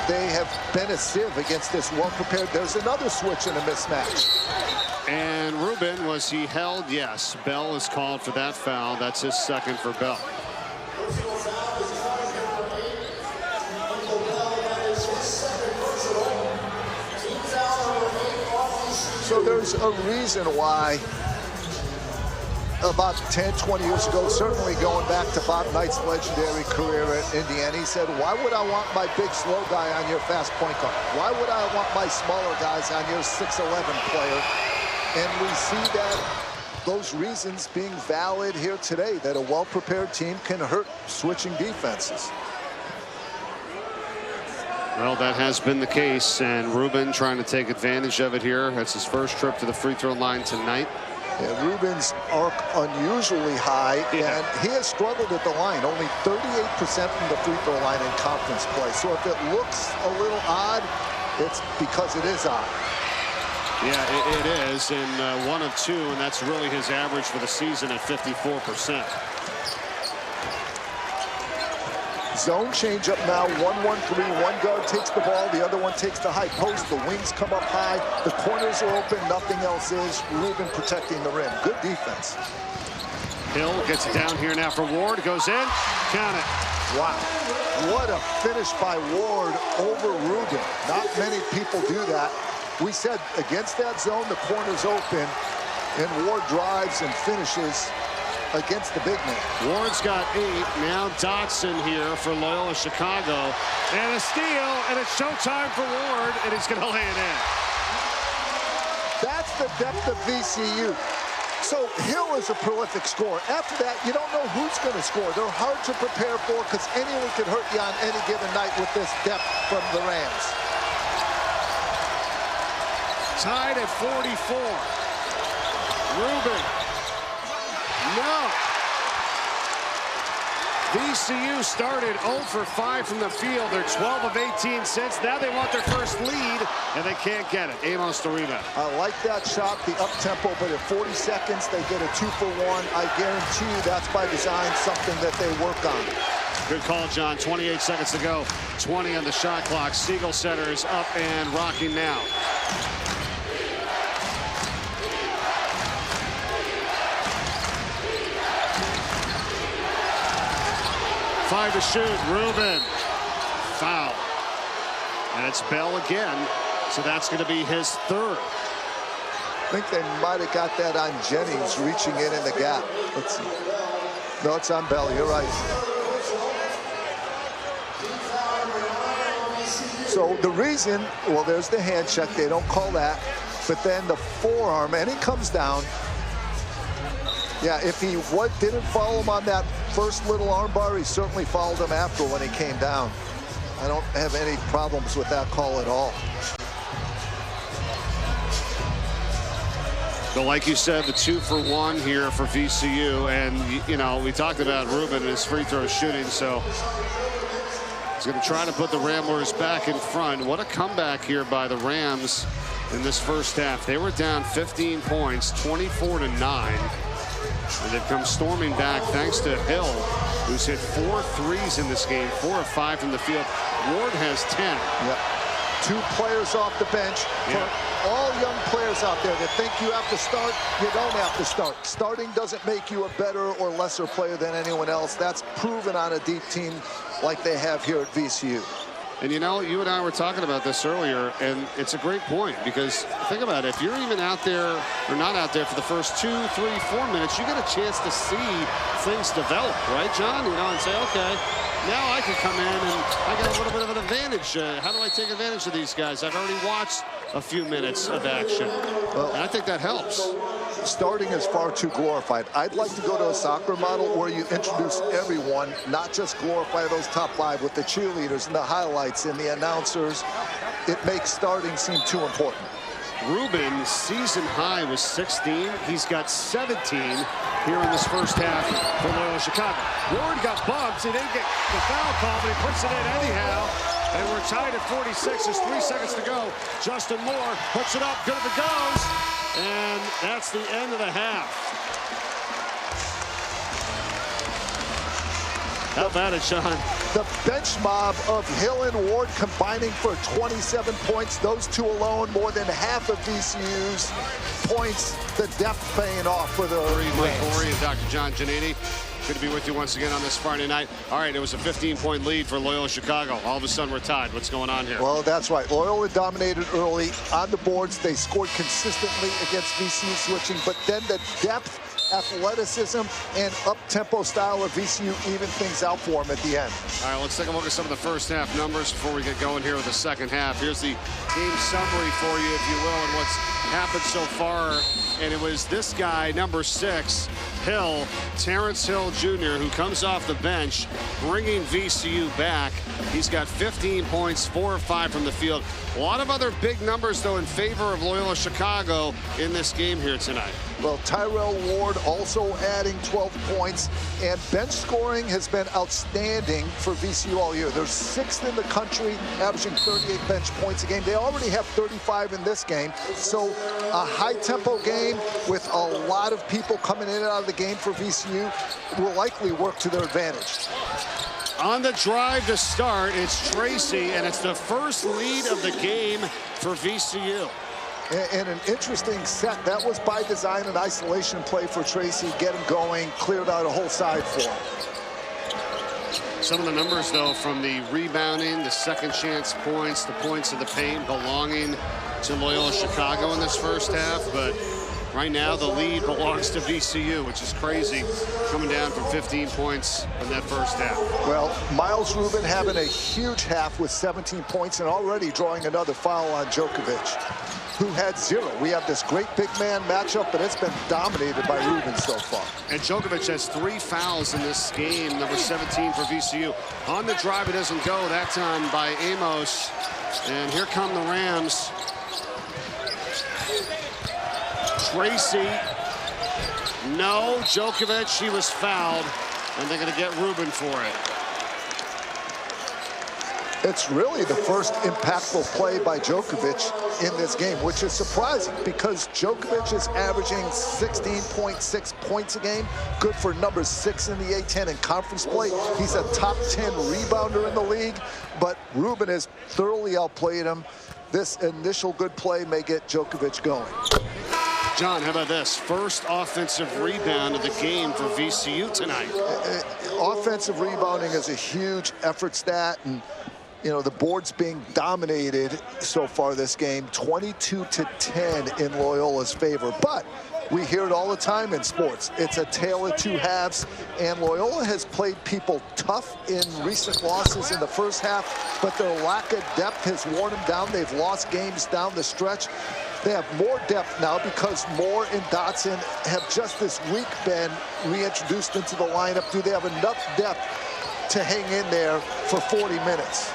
they have been a sieve against this well-prepared. There's another switch and a mismatch. And Rubin, was he held? Yes. Bell is called for that foul. That's his 2nd for Bell. So there's a reason why about 10, 20 years ago, certainly going back to Bob Knight's legendary career at Indiana, he said, why would I want my big slow guy on your fast point guard? Why would I want my smaller guys on your 6'11" player? And we see that those reasons being valid here today, that a well-prepared team can hurt switching defenses. Well, that has been the case, and Ruben trying to take advantage of it here. That's his first trip to the free throw line tonight. Yeah, Ruben's arc unusually high, and he has struggled at the line. Only 38% from the free throw line in conference play. So if it looks a little odd, it's because it is odd. Yeah, it is, and 1 of 2, and that's really his average for the season at 54%. Zone change up now, 1-1-3. One guard takes the ball, the other one takes the high post. The wings come up high, the corners are open, nothing else is. Ruben protecting the rim. Good defense. Hill gets it down here now for Ward, goes in, count it. Wow, what a finish by Ward over Ruben. Not many people do that. We said against that zone, the corner's open, and Ward drives and finishes against the big man. Ward's got 8. Now Dotson here for Loyola Chicago. And a steal, and it's showtime for Ward, and he's going to lay it in. That's the depth of VCU. So Hill is a prolific scorer. After that, you don't know who's going to score. They're hard to prepare for because anyone can hurt you on any given night with this depth from the Rams. Tied at 44. Ruben. No. VCU started 0 for 5 from the field. They're 12 of 18 since. Now they want their first lead, and they can't get it. Amos the rebound. I like that shot, the up-tempo, but at 40 seconds, they get a 2-for-1. I guarantee you that's by design, something that they work on. Good call, John. 28 seconds to go. 20 on the shot clock. Siegel Center is up and rocking now. Five to shoot. Ruben. Foul. And it's Bell again. So that's going to be his 3rd. I think they might have got that on Jennings reaching in the gap. Let's see. No, it's on Bell. You're right. So the reason, well, there's the hand check. They don't call that. But then the forearm, and he comes down. Yeah, if he didn't follow him on that first little armbar, he certainly followed him after when he came down. I don't have any problems with that call at all. But like you said, the 2-for-1 here for VCU. And, you know, we talked about Ruben and his free throw shooting. So he's going to try to put the Ramblers back in front. What a comeback here by the Rams in this first half. They were down 15 points, 24-9. And they've come storming back thanks to Hill, who's hit 4 threes in this game, 4 of 5 from the field. Ward has 10. Yep. 2 players off the bench. For all young players out there that think you have to start, you don't have to start. Starting doesn't make you a better or lesser player than anyone else. That's proven on a deep team like they have here at VCU. And, you know, you and I were talking about this earlier, and it's a great point because think about it. If you're even out there or not out there for the first 2, 3, 4 minutes, you get a chance to see things develop, right, John? You know, and say, okay, now I can come in and I got a little bit of an advantage. How do I take advantage of these guys? I've already watched a few minutes of action, and I think that helps. Starting is far too glorified. I'd like to go to a soccer model where you introduce everyone, not just glorify those top 5 with the cheerleaders and the highlights and the announcers. It makes starting seem too important. Ruben's season high was 16. He's got 17 here in this first half for Loyola Chicago. Ward got bumped. He didn't get the foul call, but he puts it in anyhow. And we're tied at 46. There's 3 seconds to go. Justin Moore puts it up. Good if it goes. And that's the end of the half. How about it, Sean? The bench mob of Hill and Ward combining for 27 points. Those 2 alone, more than half of VCU's points. The depth paying off for the Mike Corey and Dr. John Giannini. Good to be with you once again on this Friday night. All right, it was a 15-point lead for Loyola Chicago. All of a sudden, we're tied. What's going on here? Well, that's right. Loyola dominated early on the boards. They scored consistently against VCU switching, but then the depth, athleticism, and up-tempo style of VCU even things out for them at the end. All right, let's take a look at some of the first half numbers before we get going here with the second half. Here's the game summary for you, if you will, and what's happened so far, and it was this guy, number 6, Hill, Terrence Hill Jr., who comes off the bench, bringing VCU back. He's got 15 points, 4 of 5 from the field. A lot of other big numbers, though, in favor of Loyola Chicago in this game here tonight. Well, Tyrell Ward also adding 12 points, and bench scoring has been outstanding for VCU all year. They're 6th in the country, averaging 38 bench points a game. They already have 35 in this game, so a high-tempo game with a lot of people coming in and out of the game for VCU will likely work to their advantage. On the drive to start, it's Tracy, and it's the first lead of the game for VCU. And an interesting set. That was by design, an isolation play for Tracy. Get him going, cleared out a whole side for him. Some of the numbers, though, from the rebounding, the second chance points, the points of the paint belonging to Loyola Chicago in this first half. But right now, the lead belongs to VCU, which is crazy, coming down from 15 points in that first half. Well, Miles Rubin having a huge half with 17 points and already drawing another foul on Djokovic, who had 0. We have this great big man matchup, but it's been dominated by Rubin so far. And Djokovic has 3 fouls in this game, number 17 for VCU. On the drive, it doesn't go. That time by Amos. And here come the Rams. Tracy. No, Djokovic, he was fouled. And they're going to get Rubin for it. It's really the first impactful play by Djokovic in this game, which is surprising because Djokovic is averaging 16.6 points a game, good for number 6 in the A-10 in conference play. He's a top 10 rebounder in the league, but Rubin has thoroughly outplayed him. This initial good play may get Djokovic going. John, how about this? First offensive rebound of the game for VCU tonight. Offensive rebounding is a huge effort stat, and you know, the board's being dominated so far this game, 22-10 in Loyola's favor. But we hear it all the time in sports. It's a tale of 2 halves, and Loyola has played people tough in recent losses in the first half, but their lack of depth has worn them down. They've lost games down the stretch. They have more depth now because Moore and Dotson have just this week been reintroduced into the lineup. Do they have enough depth to hang in there for 40 minutes?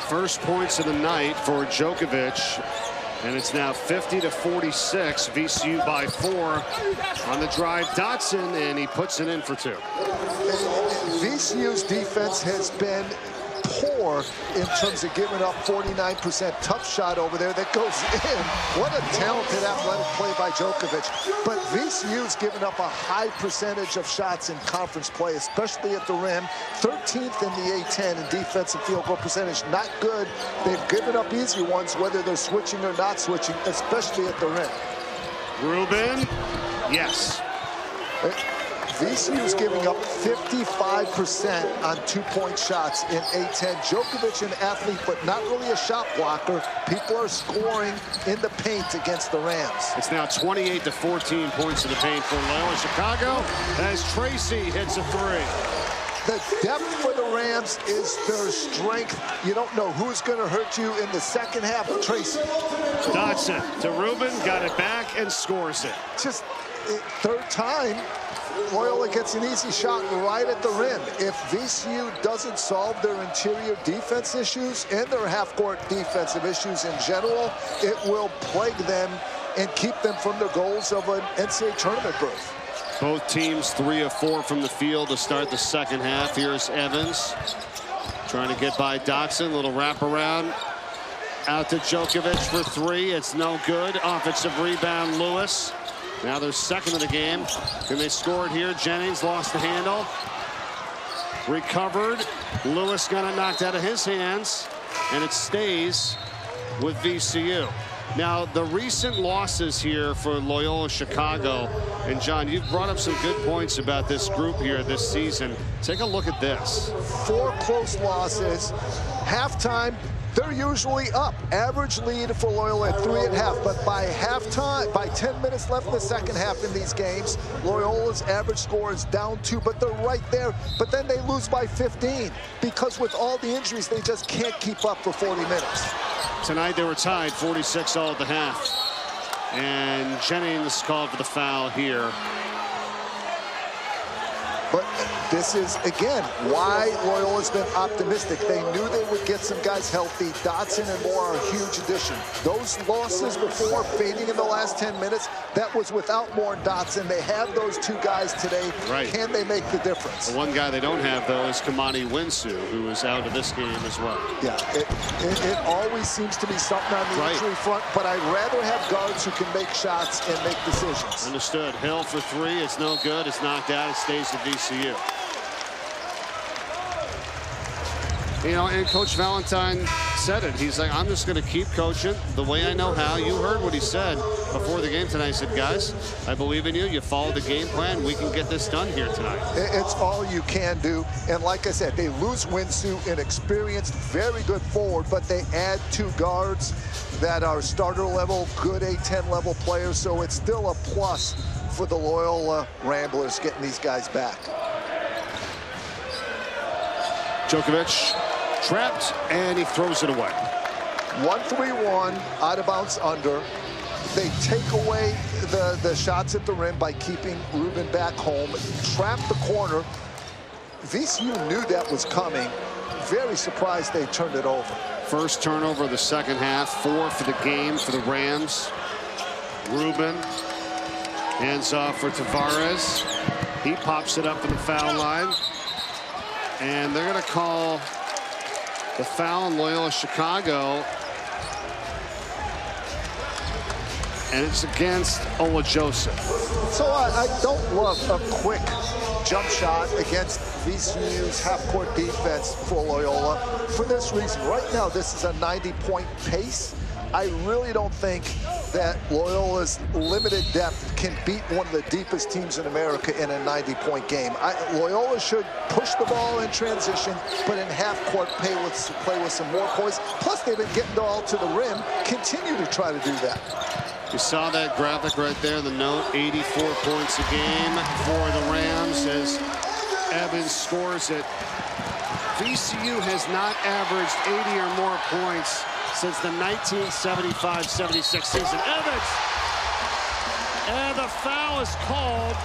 First points of the night for Djokovic, and it's now 50-46. VCU by 4 on the drive. Dotson, and he puts it in for 2. VCU's defense has been poor in terms of giving up 49% tough shot over there that goes in. What a talented athletic play by Djokovic. But VCU's given up a high percentage of shots in conference play, especially at the rim. 13th in the A-10 in defensive field goal percentage. Not good. They've given up easy ones, whether they're switching or not switching, especially at the rim. Rubin, yes. VCU's giving up 55% on 2-point shots in A-10. Djokovic, an athlete, but not really a shot blocker. People are scoring in the paint against the Rams. It's now 28-14 points in the paint for Loyola Chicago as Tracy hits a 3. The depth for the Rams is their strength. You don't know who's going to hurt you in the second half. Tracy. Dotson to Rubin, got it back and scores it. Just third time, Loyola gets an easy shot right at the rim. If VCU doesn't solve their interior defense issues and their half-court defensive issues in general, it will plague them and keep them from their goals of an NCAA tournament berth. Both teams 3 of 4 from the field to start the second half. Here's Evans trying to get by Dotson. Little wraparound out to Djokovic for 3. It's no good. Offensive rebound, Lewis. Now they're second of the game. Can they score it here? Jennings lost the handle. Recovered. Lewis got it knocked out of his hands. And it stays with VCU. Now, the recent losses here for Loyola Chicago, and John, you've brought up some good points about this group here this season. Take a look at this. 4 close losses. Halftime, they're usually up. Average lead for Loyola at 3.5, but by halftime, by 10 minutes left in the second half in these games, Loyola's average score is down 2, but they're right there. But then they lose by 15 because with all the injuries, they just can't keep up for 40 minutes. Tonight they were tied 46 all at the half. And Jennings called for the foul here. But this is, again, why Loyola's been optimistic. They knew they would get some guys healthy. Dotson and Moore are a huge addition. Those losses before, fading in the last 10 minutes, that was without Moore and Dotson. They have those two guys today. Right. Can they make the difference? The one guy they don't have, though, is Kamani Winsu, who is out of this game as well. Yeah, it always seems to be something on the injury front, but I'd rather have guards who can make shots and make decisions. Understood. Hill for three. It's no good. It's knocked out. It stays at VCU. You know, and Coach Valentine said it. He's like, I'm just going to keep coaching the way I know how. You heard what he said before the game tonight. He said, guys, I believe in you. You follow the game plan. We can get this done here tonight. It's all you can do. And like I said, they lose Winsu, an experienced, very good forward, but they add two guards that are starter level, good A10 level players. So it's still a plus for the Loyola Ramblers getting these guys back. Djokovic trapped, and he throws it away. 1-3-1, out of bounds under. They take away the shots at the rim by keeping Rubin back home. Trap the corner. VCU knew that was coming. Very surprised they turned it over. First turnover of the second half, 4 for the game for the Rams. Rubin hands off for Tavares. He pops it up to the foul line. And they're going to call the foul on Loyola Chicago. And it's against Ola Joseph. So I don't love a quick jump shot against VCU's half-court defense for Loyola. For this reason, right now this is a 90-point pace. I really don't think that Loyola's limited depth can beat one of the deepest teams in America in a 90-point game. Loyola should push the ball in transition, but in half-court play with some more poise. Plus, they've been getting all to the rim. Continue to try to do that. You saw that graphic right there, the note, 84 points a game for the Rams as Evans scores it. VCU has not averaged 80 or more points since the 1975-76 season. Evans! And the foul is called.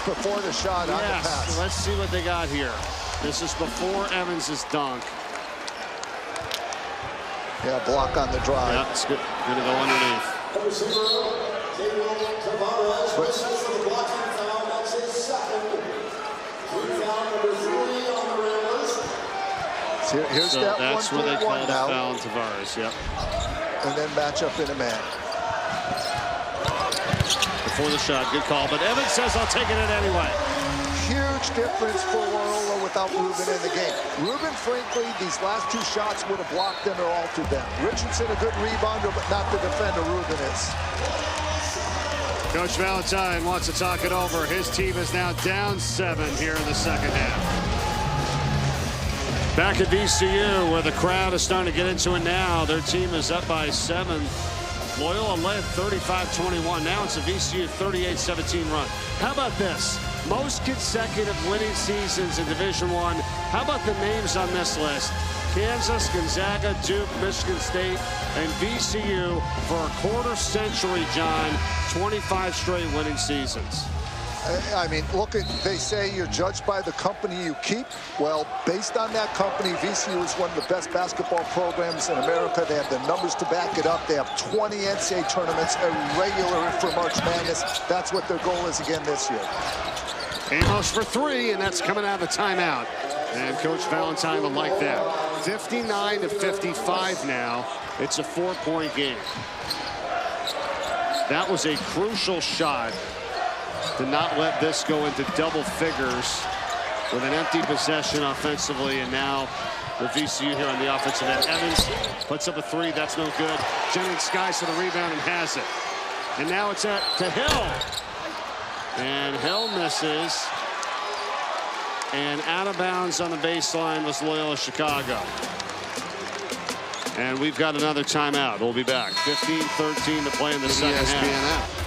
Before the shot on the pass. Let's see what they got here. This is before Evans' dunk. Yeah, block on the drive. Yeah, it's good. Gonna go underneath. Here's so that that's where they call the now. foul on Tavares, yep. And then match up in a man. Before the shot, good call, but Evans says I'll take it in anyway. Huge difference for Loyola without Rubin in the game. Rubin, frankly, these last two shots would have blocked them or altered them. Richardson, a good rebounder, but not the defender Rubin is. Coach Valentine wants to talk it over. His team is now down 7 here in the second half. Back at VCU, where the crowd is starting to get into it now. Their team is up by 7. Loyola led 35-21. Now it's a VCU 38-17 run. How about this? Most consecutive winning seasons in Division I. How about the names on this list? Kansas, Gonzaga, Duke, Michigan State, and VCU for a quarter century, John. 25 straight winning seasons. I mean, look, they say you're judged by the company you keep. Well, based on that company, VCU is one of the best basketball programs in America. They have the numbers to back it up. They have 20 NCAA tournaments, a regular for March Madness. That's what their goal is again this year. Amos for 3, and that's coming out of the timeout. And Coach Valentine will like that. 59-55 now. It's a 4-point game. That was a crucial shot to not let this go into double figures with an empty possession offensively, and now the VCU here on the offensive end. Evans puts up a 3. That's no good. Jennings skies for the rebound and has it. And now it's to Hill. And Hill misses. And out of bounds on the baseline was Loyola Chicago. And we've got another timeout. We'll be back. 15-13 to play in the second half.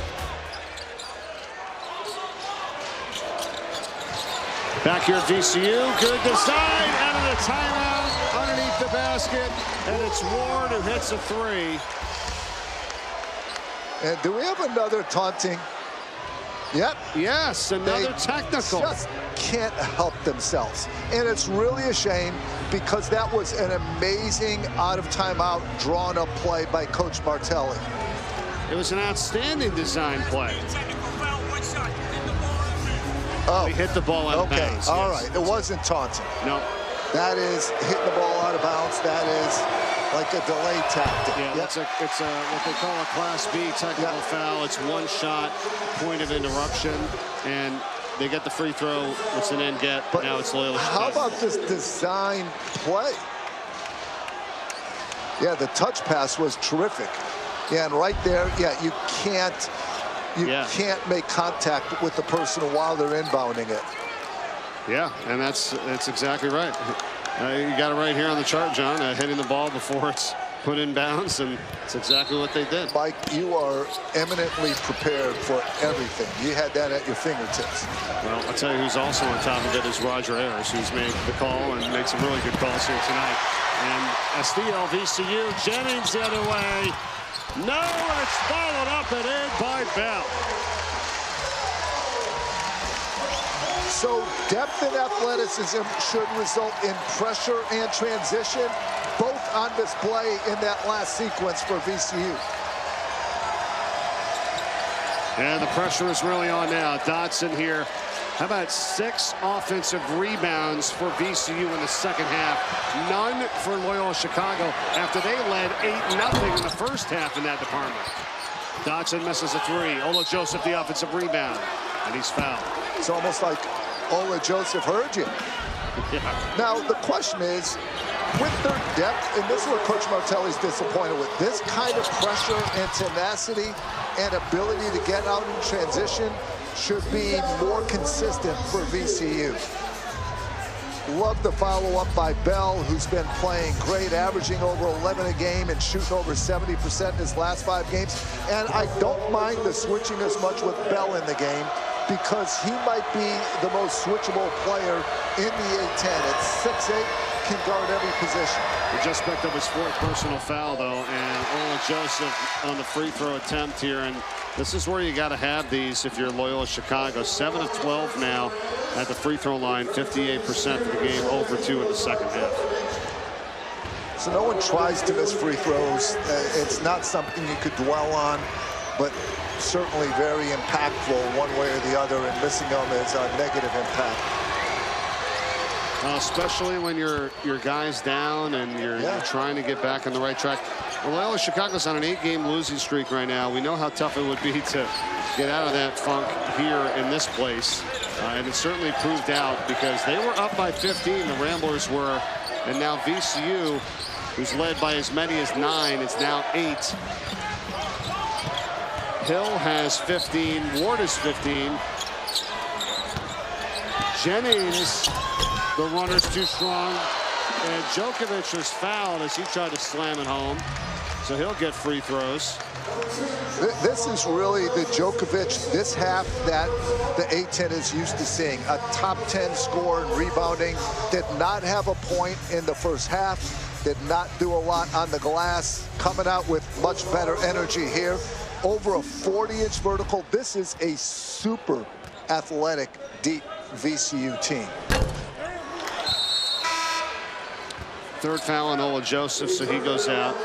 Back here at VCU. Good design out of the timeout underneath the basket. And it's Ward who hits a 3. And do we have another taunting? Yep. Yes, another technical. Just can't help themselves. And it's really a shame because that was an amazing out-of-timeout drawn-up play by Coach Martelli. It was an outstanding design play. Oh, he hit the ball out of bounds. All yes. right. It wasn't taunting. No. That is hitting the ball out of bounds. That is like a delay tactic. Yeah, it's what they call a Class B technical foul. It's one shot, point of interruption, and they get the free throw. It's an end get. But now it's Loyola Chicago. How about this design play? Yeah, the touch pass was terrific. Yeah, and right there, you can't make contact with the person while they're inbounding it. Yeah, and that's exactly right. You got it right here on the chart, John, hitting the ball before it's put in bounds, and it's exactly what they did. Mike, you are eminently prepared for everything. You had that at your fingertips. Well, I'll tell you who's also on top of it is Roger Ayers, who's made the call and made some really good calls here tonight. And Estío, VCU, Jennings the other way. No, and it's followed up and in by Bell. So depth and athleticism should result in pressure and transition, both on display in that last sequence for VCU. And the pressure is really on now. Dotson here. How about 6 offensive rebounds for VCU in the second half? None for Loyola Chicago after they led 8-0 in the first half in that department. Dotson misses a 3. Ola Joseph the offensive rebound, and he's fouled. It's almost like Ola Joseph heard you. Yeah. Now, the question is, with their depth, and this is what Coach Martelli's disappointed with, this kind of pressure and tenacity and ability to get out in transition should be more consistent for VCU. Love the follow-up by Bell, who's been playing great, averaging over 11 a game and shooting over 70% in his last 5 games. And I don't mind the switching as much with Bell in the game because he might be the most switchable player in the A-10. At 6'8", can guard every position. He just picked up his 4th personal foul, though, and Ola Joseph on the free throw attempt here. And this is where you got to have these if you're Loyola Chicago. 7 of 12 now at the free throw line, 58% for the game, over 2 in the second half. So no one tries to miss free throws. It's not something you could dwell on, but certainly very impactful one way or the other, and missing them is a negative impact. Especially when your guys down and you're trying to get back on the right track. Loyola Chicago's on an 8-game losing streak right now. We know how tough it would be to get out of that funk here in this place. And it certainly proved out because they were up by 15, the Ramblers were. And now VCU, who's led by as many as 9, is now 8. Hill has 15, Ward is 15. Jennings, the runner's too strong. And Djokovic was fouled as he tried to slam it home. So he'll get free throws. This is really the Djokovic this half that the A-10 is used to seeing. A top 10 scorer in rebounding. Did not have a point in the first half. Did not do a lot on the glass. Coming out with much better energy here. Over a 40-inch vertical. This is a super athletic, deep VCU team. 3rd foul on Ola Joseph, so he goes out.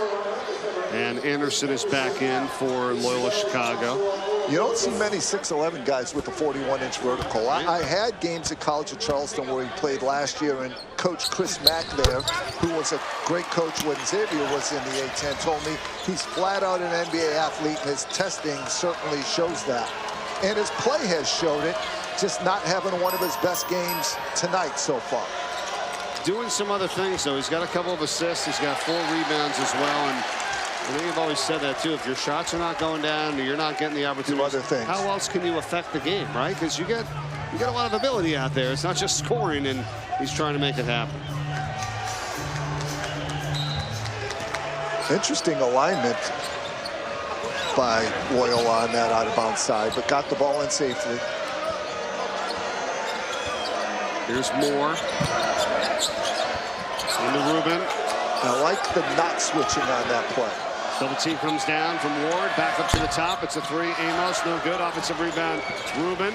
And Anderson is back in for Loyola Chicago. You don't see many 6'11" guys with a 41-inch vertical. I had games at College of Charleston where he played last year, and Coach Chris Mack there, who was a great coach when Xavier was in the A-10, told me he's flat out an NBA athlete, and his testing certainly shows that. And his play has showed it, just not having one of his best games tonight so far. Doing some other things, though. He's got a couple of assists. He's got 4 rebounds as well. And I think you've always said that, too. If your shots are not going down, or you're not getting the opportunities, other things. How else can you affect the game, right? Because you got a lot of ability out there. It's not just scoring, and he's trying to make it happen. Interesting alignment by Loyola on that out-of-bounds side, but got the ball in safely. Here's Moore. Into Rubin. I like the not switching on that play. Double team comes down from Ward, back up to the top. It's a three. Amos, no good. Offensive rebound, Rubin.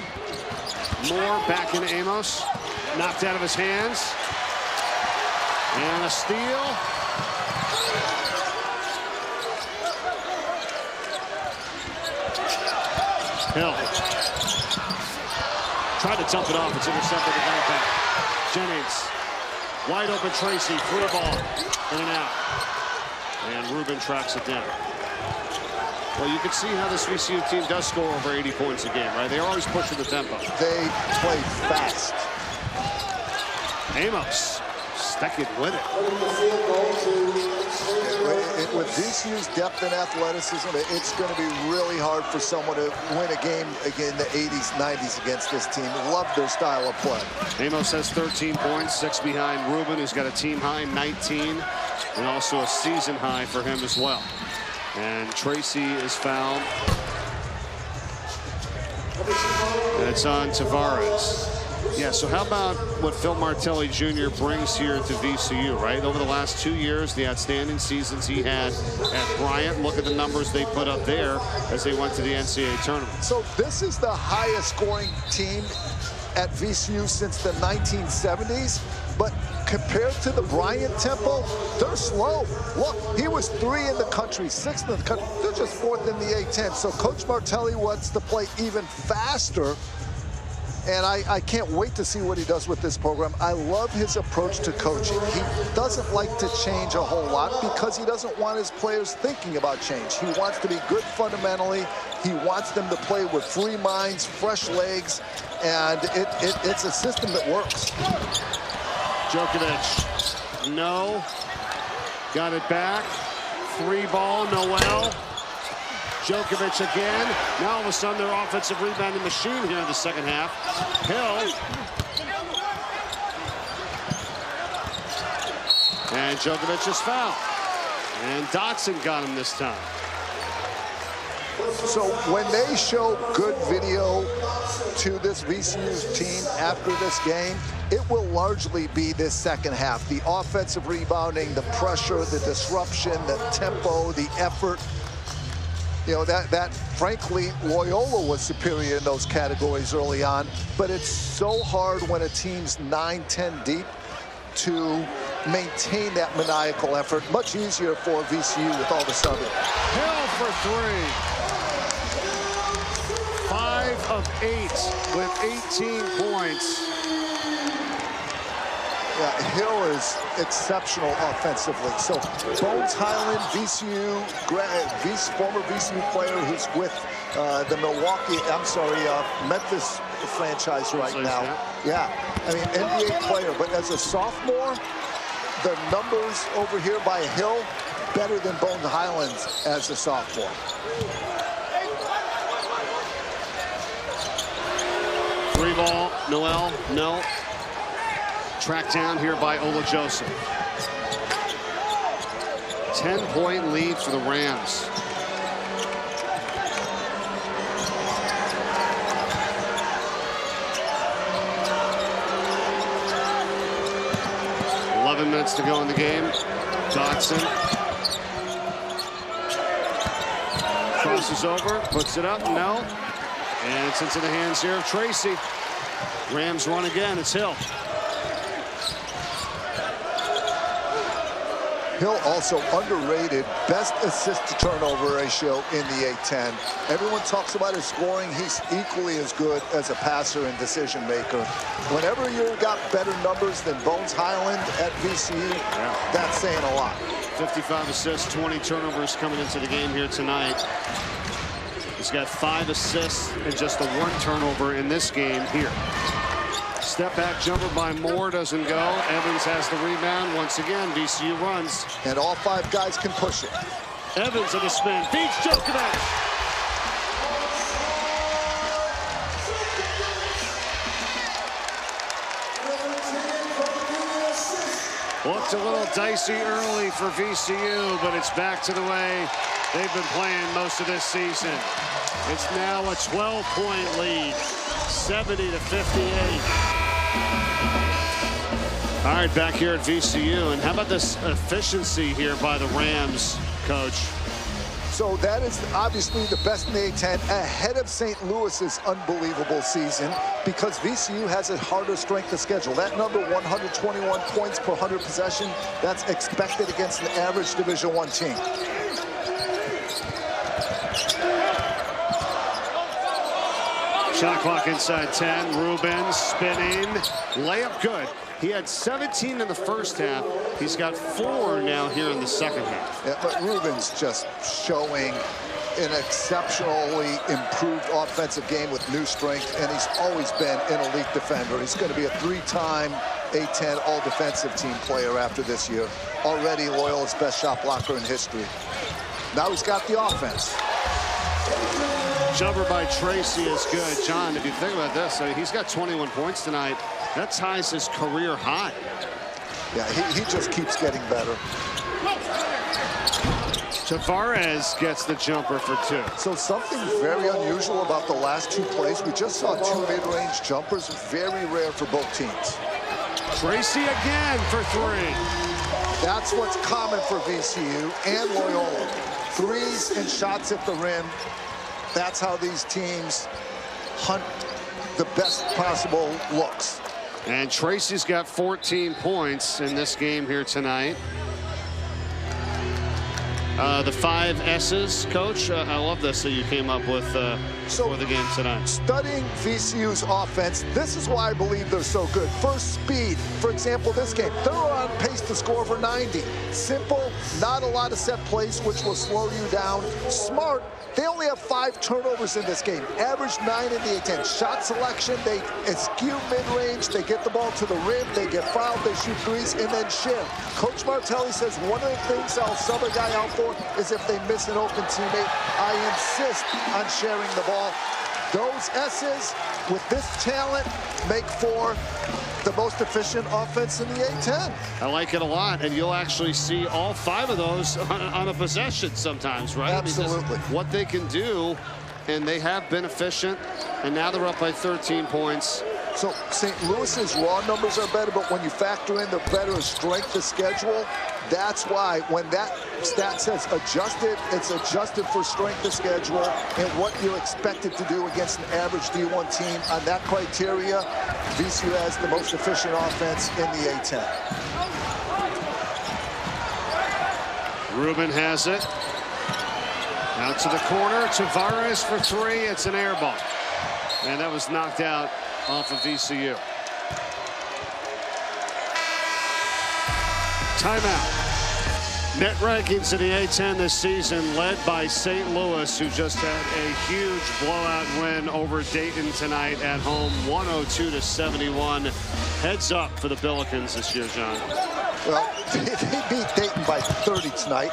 Moore back into Amos. Knocked out of his hands. And a steal. Hill. Tried to dump it off. It's intercepted. It got back. Jennings. Wide open Tracy. Free ball. In and out. And Rubin tracks it down. Well, you can see how this VCU team does score over 80 points a game, right? They're always pushing the tempo. They play fast. Amos sticking with it. With VCU's depth and athleticism, it's going to be really hard for someone to win a game again in the 80s, 90s against this team. Love their style of play. Amos has 13 points, 6 behind Rubin, who's got a team high 19, and also a season high for him as well. And Tracy is fouled. And it's on Tavares. Yeah, so how about what Phil Martelli Jr. brings here to VCU, right? Over the last 2 years, the outstanding seasons he had at Bryant. Look at the numbers they put up there as they went to the NCAA tournament. So this is the highest scoring team at VCU since the 1970s. But compared to the Bryant tempo, they're slow. Look, he was 3 in the country, 6th in the country. They're just 4th in the A10. So Coach Martelli wants to play even faster. And I can't wait to see what he does with this program. I love his approach to coaching. He doesn't like to change a whole lot because he doesn't want his players thinking about change. He wants to be good fundamentally. He wants them to play with free minds, fresh legs, and it's a system that works. Djokovic, no. Got it back. 3 ball, Noel. Djokovic again. Now all of a sudden they're offensive rebounding machine here in the second half. Hill. And Djokovic is fouled. And Dotson got him this time. So when they show good video to this VCU team after this game, it will largely be this second half. The offensive rebounding, the pressure, the disruption, the tempo, the effort. You know, that frankly, Loyola was superior in those categories early on, but it's so hard when a team's 9-10 deep to maintain that maniacal effort. Much easier for VCU with all the subbing. Hill for 3. 5 of 8 with 18 points. Yeah, Hill is exceptional offensively. So Bones Highland, former VCU player who's with the Memphis franchise right now. Yeah, I mean, NBA player, but as a sophomore, the numbers over here by Hill, better than Bones Highland's as a sophomore. Free ball, Noel, no. Tracked down here by Ola Joseph. 10-point lead for the Rams. Minutes to go in the game. Dotson crosses over, puts it up, no. And it's into the hands here of Tracy. Rams run again, it's Hill. Hill also underrated, best assist to turnover ratio in the A10. Everyone talks about his scoring. He's equally as good as a passer and decision maker. Whenever you've got better numbers than Bones Highland at VCU, that's saying a lot. 55 assists, 20 turnovers coming into the game here tonight. He's got 5 assists and just the 1 turnover in this game here. Step back jumper by Moore doesn't go. Evans has the rebound. Once again, VCU runs. And all 5 guys can push it. Evans at the spin. Beats Djokovic. Looked a little dicey early for VCU, but it's back to the way they've been playing most of this season. It's now a 12-point lead, 70-58. All right, back here at VCU, and how about this efficiency here by the Rams, Coach? So that is obviously the best in the A-10, ahead of St. Louis's unbelievable season, because VCU has a harder strength of schedule. That number, 121 points per 100 possession, that's expected against an average Division I team. Shot clock inside 10. Rubin spinning. Layup good. He had 17 in the first half. He's got 4 now here in the second half. Yeah, but Rubin's just showing an exceptionally improved offensive game with new strength, and he's always been an elite defender. He's going to be a 3-time A-10 all-defensive team player after this year. Already Loyola's best shot blocker in history. Now he's got the offense. Jumper by Tracy is good. John, if you think about this, I mean, he's got 21 points tonight. That ties his career high. Yeah, he just keeps getting better. Tavares gets the jumper for 2. So something very unusual about the last 2 plays. We just saw 2 mid-range jumpers, very rare for both teams. Tracy again for 3. That's what's common for VCU and Loyola. Threes and shots at the rim. That's how these teams hunt the best possible looks. And Tracy's got 14 points in this game here tonight. The 5 S's, Coach. I love this that you came up with for the game tonight. Studying VCU's offense, this is why I believe they're so good. First, speed. For example, this game, they're on pace to score over 90. Simple, not a lot of set plays, which will slow you down. Smart. They only have 5 turnovers in this game. Average 9 in the A-10. Shot selection, they skew mid-range, they get the ball to the rim, they get fouled, they shoot threes, and then share. Coach Martelli says one of the things I'll sub a guy out for is if they miss an open teammate, I insist on sharing the ball. Those S's, with this talent, make for the most efficient offense in the A-10. I like it a lot, and you'll actually see all 5 of those on a possession sometimes, right? Absolutely. I mean, what they can do, and they have been efficient, and now they're up by 13 points. So St. Louis's raw numbers are better, but when you factor in the better strength of schedule, that's why when that stat says adjusted, it's adjusted for strength of schedule and what you're expected to do against an average D1 team. On that criteria, VCU has the most efficient offense in the A-10. Rubin has it. Out to the corner. Tavares for 3. It's an air ball. And that was knocked out off of VCU. Timeout. Net rankings in the A-10 this season led by St. Louis, who just had a huge blowout win over Dayton tonight at home, 102-71. Heads up for the Billikens this year, John. Well, they beat Dayton by 30 tonight,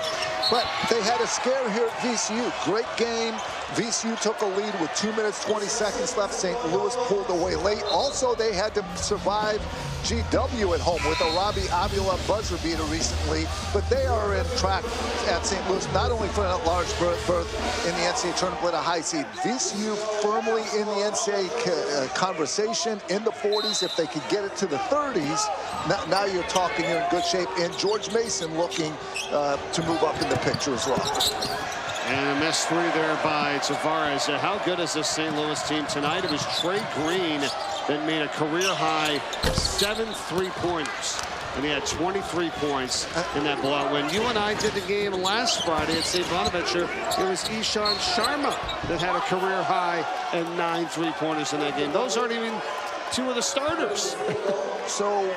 but they had a scare here at VCU. Great game. VCU took a lead with 2 minutes, 20 seconds left. St. Louis pulled away late. Also, they had to survive GW at home with a Robbie Avila buzzer beater recently, but they are in track at St. Louis, not only for a large berth in the NCAA tournament, but a high seed. VCU firmly in the NCAA conversation in the 40s. If they could get it to the 30s, now you're talking, you're in good shape. And George Mason looking to move up in the picture as well. And a missed 3 there by Tavares. How good is this St. Louis team tonight? It was Trey Green that made a career-high 7 3-pointers. And he had 23 points in that blowout win. You and I did the game last Friday at St. Bonaventure. It was Ishan Sharma that had a career-high and 9 3-pointers in that game. Those aren't even 2 of the starters. So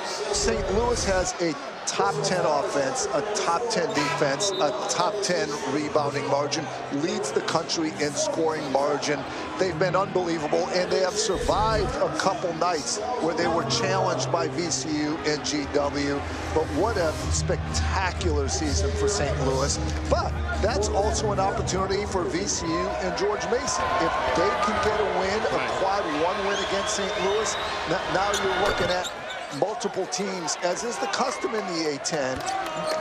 St. Louis has a top 10 offense, a top 10 defense, a top 10 rebounding margin, leads the country in scoring margin. They've been unbelievable, and they have survived a couple nights where they were challenged by VCU and GW. But what a spectacular season for St. Louis. But that's also an opportunity for VCU and George Mason. If they can get a win, a quad 1 win against St. Louis, now you're looking at multiple teams, as is the custom in the A-10,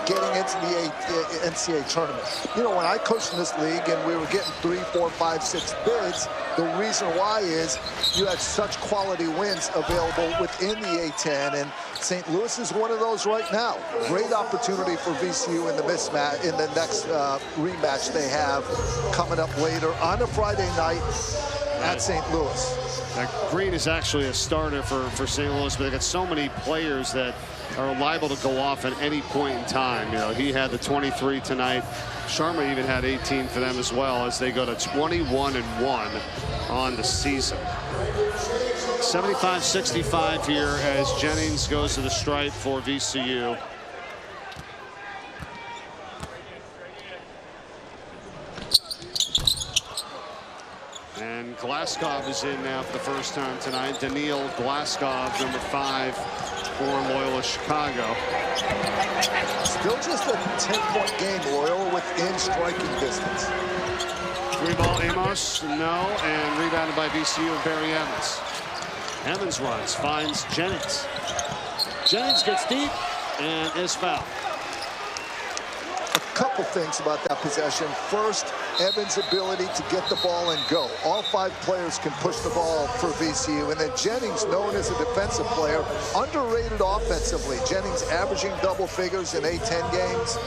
getting into the NCAA tournament. You know, when I coached in this league and we were getting 3, 4, 5, 6 bids, The reason why is you had such quality wins available within the A-10, and St. Louis is one of those right now. Great opportunity for VCU in the mismatch, in the next rematch they have coming up later on a Friday night at St. Louis. Green is actually a starter for St. Louis, but they got so many players that are liable to go off at any point in time. You know, he had the 23 tonight. Sharma even had 18 for them as well, as they go to 21-1 on the season. 75-65 here as Jennings goes to the stripe for VCU. And Glaskov is in now for the first time tonight. Daniil Glaskov, number 5 for Loyola Chicago. Still just a 10-point game, Loyola within striking distance. 3-ball Amos, no, and rebounded by VCU and Barry Evans. Evans runs, finds Jennings. Jennings gets deep and is fouled. A couple things about that possession. First, Evans' ability to get the ball and go. All 5 players can push the ball for VCU. And then Jennings, known as a defensive player, underrated offensively. Jennings averaging double figures in A-10 games.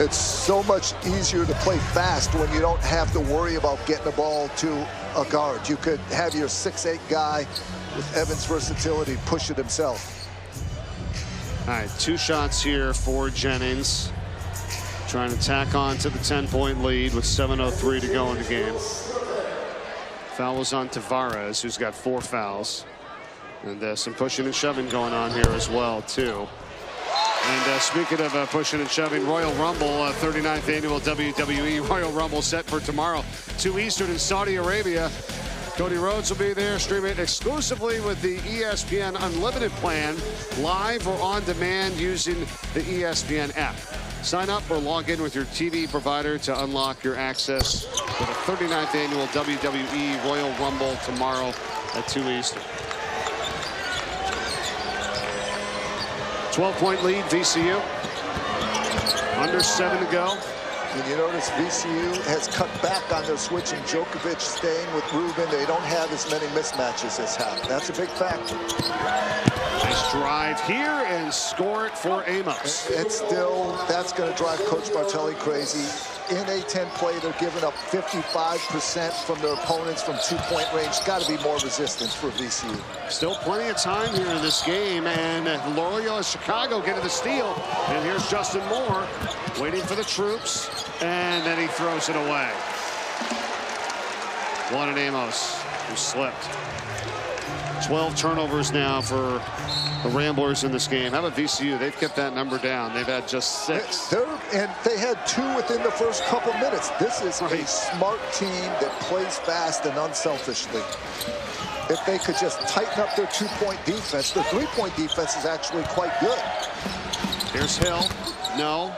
It's so much easier to play fast when you don't have to worry about getting the ball to a guard. You could have your 6'8" guy with Evans' versatility push it himself. All right, 2 shots here for Jennings. Trying to tack on to the 10-point lead with 7:03 to go in the game. Foul was on Tavares, who's got 4 fouls. And some pushing and shoving going on here as well, too. And speaking of pushing and shoving, Royal Rumble, 39th annual WWE Royal Rumble set for tomorrow, 2 Eastern in Saudi Arabia. Cody Rhodes will be there, streaming exclusively with the ESPN Unlimited plan, live or on demand using the ESPN app. Sign up or log in with your TV provider to unlock your access to the 39th annual WWE Royal Rumble tomorrow at 2 Eastern. 12-point lead, VCU. Under 7 to go. And you notice VCU has cut back on their switching. Djokovic staying with Rubin. They don't have as many mismatches as have. That's a big factor. Nice drive here and score it for Amos. And still, that's going to drive Coach Martelli crazy. In A-10 play, they're giving up 55% from their opponents from 2-point range. Got to be more resistance for VCU. Still plenty of time here in this game, and Loyola Chicago getting the steal. And here's Justin Moore waiting for the troops, and then he throws it away. Wanted Amos, who slipped. 12 turnovers now for the Ramblers in this game. How about VCU? They've kept that number down. They've had just 6. And they had 2 within the first couple minutes. This is a smart team that plays fast and unselfishly. If they could just tighten up their 2-point defense, their 3-point defense is actually quite good. Here's Hill. No.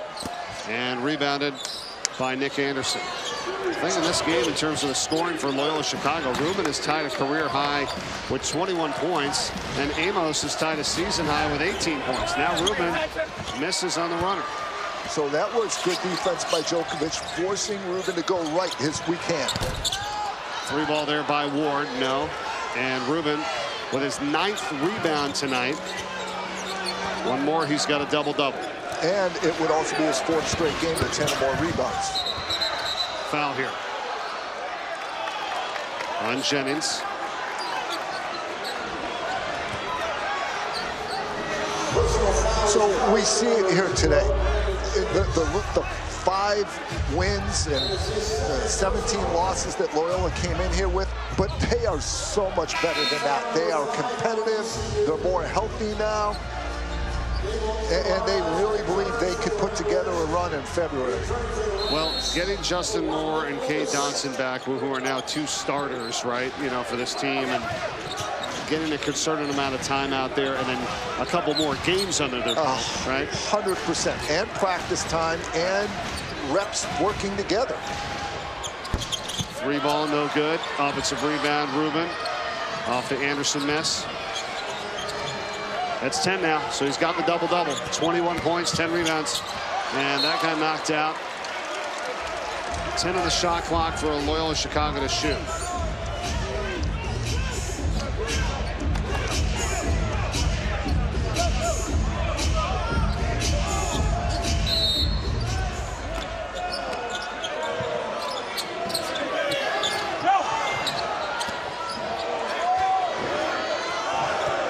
And rebounded by Nick Anderson. I think in this game, in terms of the scoring for Loyola Chicago, Rubin has tied a career high with 21 points, and Amos has tied a season high with 18 points. Now Rubin misses on the runner. So that was good defense by Djokovic, forcing Rubin to go right his weak hand. 3-ball there by Ward, no. And Rubin with his 9th rebound tonight. One more, he's got a double-double. And it would also be his 4th straight game with 10 or more rebounds. Foul here on Jennings. So we see it here today. The 5 wins and 17 losses that Loyola came in here with, but they are so much better than that. They are competitive. They're more healthy now. And they really believe they could put together a run in February. Well, getting Justin Moore and Kay Johnson back, who are now 2 starters, right, you know, for this team, and getting a concerted amount of time out there, and then a couple more games under their belt, right? 100%. And practice time and reps working together. 3-ball, no good. Offensive rebound, Rubin, off the Anderson miss. That's 10 now, so he's got the double-double. 21 points, 10 rebounds, and that got knocked out. 10 on the shot clock for Loyola Chicago to shoot.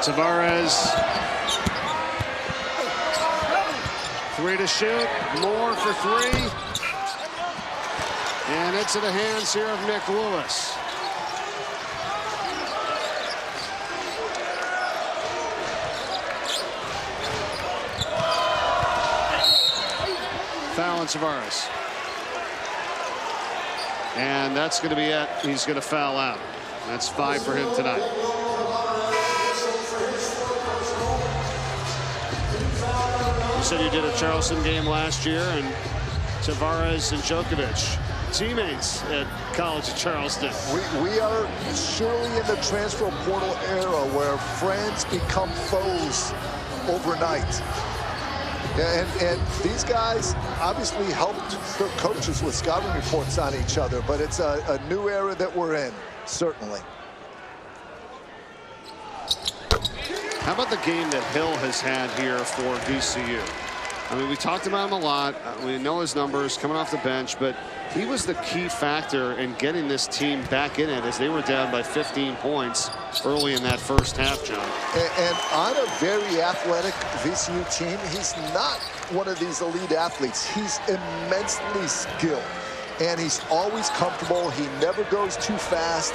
Tavares, 3 to shoot, more for 3. And it's in the hands here of Nick Lewis. Foul on Tavares. And that's going to be it. He's going to foul out. That's 5 for him tonight. You said you did a Charleston game last year, and Tavares and Djokovic, teammates at College of Charleston. We are surely in the transfer portal era where friends become foes overnight. And these guys obviously helped their coaches with scouting reports on each other, but it's a new era that we're in, certainly. How about the game that Hill has had here for VCU? I mean, we talked about him a lot. We know his numbers coming off the bench, but he was the key factor in getting this team back in it as they were down by 15 points early in that first half, John. And on a very athletic VCU team, he's not one of these elite athletes. He's immensely skilled. And he's always comfortable. He never goes too fast.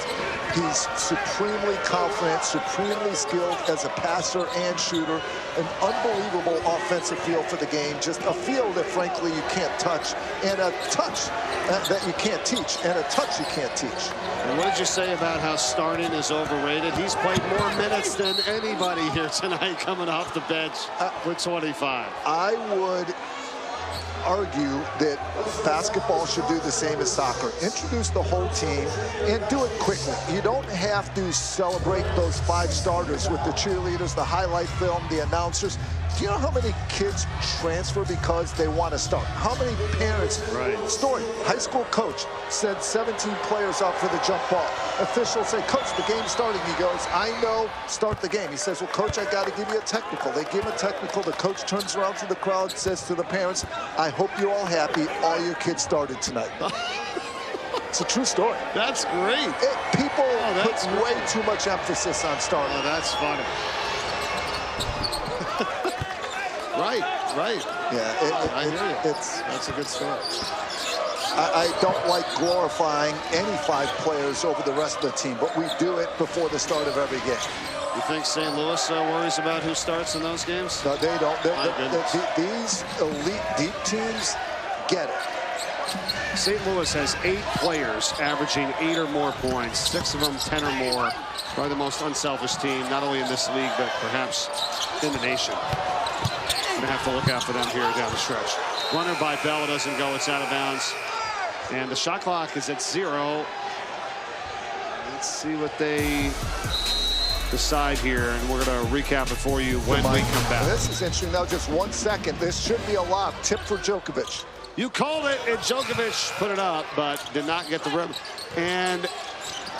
He's supremely confident, supremely skilled as a passer and shooter. An unbelievable offensive feel for the game. Just a feel that, frankly, you can't touch. And a touch that you can't teach. And a touch you can't teach. And what did you say about how starting is overrated? He's played more minutes than anybody here tonight coming off the bench with 25. I would argue that basketball should do the same as soccer. Introduce the whole team and do it quickly. You don't have to celebrate those 5 starters with the cheerleaders, the highlight film, the announcers. Do you know how many kids transfer because they want to start? How many parents? Right. Story, high school coach sent 17 players up for the jump ball. Officials say, coach, the game's starting. He goes, I know, start the game. He says, well, coach, I got to give you a technical. They give him a technical. The coach turns around to the crowd, says to the parents, I hope you're all happy. All your kids started tonight. It's a true story. That's great. People put way too much emphasis on starting. Oh, that's funny. Right. Yeah, I hear you. That's a good story. I don't like glorifying any 5 players over the rest of the team, but we do it before the start of every game. You think St. Louis worries about who starts in those games? No, they don't. These elite deep teams get it. St. Louis has 8 players averaging 8 or more points, 6 of them 10 or more. Probably the most unselfish team, not only in this league, but perhaps in the nation. Going to have to look out for them here down the stretch. Runner by Bell doesn't go. It's out of bounds. And the shot clock is at 0. Let's see what they decide here, and we're going to recap it for you when we come back. This is interesting. Now, just 1 second. This should be a lob. Tip for Djokovic. You called it, and Djokovic put it up, but did not get the rim. And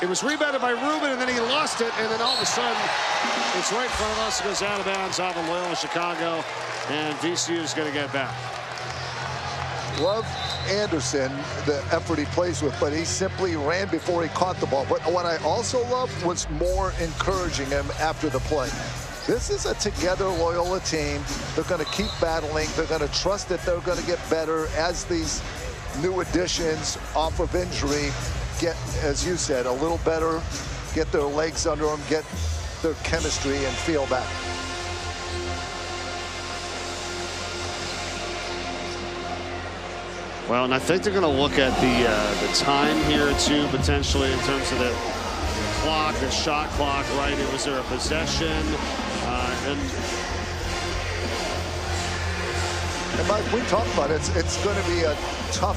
it was rebounded by Rubin, and then he lost it, and then all of a sudden, it's right in front of us. It goes out of bounds off of Loyola Chicago, and VCU is going to get back. Love Anderson, the effort he plays with, but he simply ran before he caught the ball. But what I also loved was more encouraging him after the play. This is a together Loyola team. They're going to keep battling. They're going to trust that they're going to get better as these new additions off of injury get, as you said, a little better, get their legs under them, get their chemistry and feel back. Well, and I think they're going to look at the time here, too, potentially, in terms of the clock, the shot clock, right? Was there a possession? And Mike, we talked about it. It's going to be a tough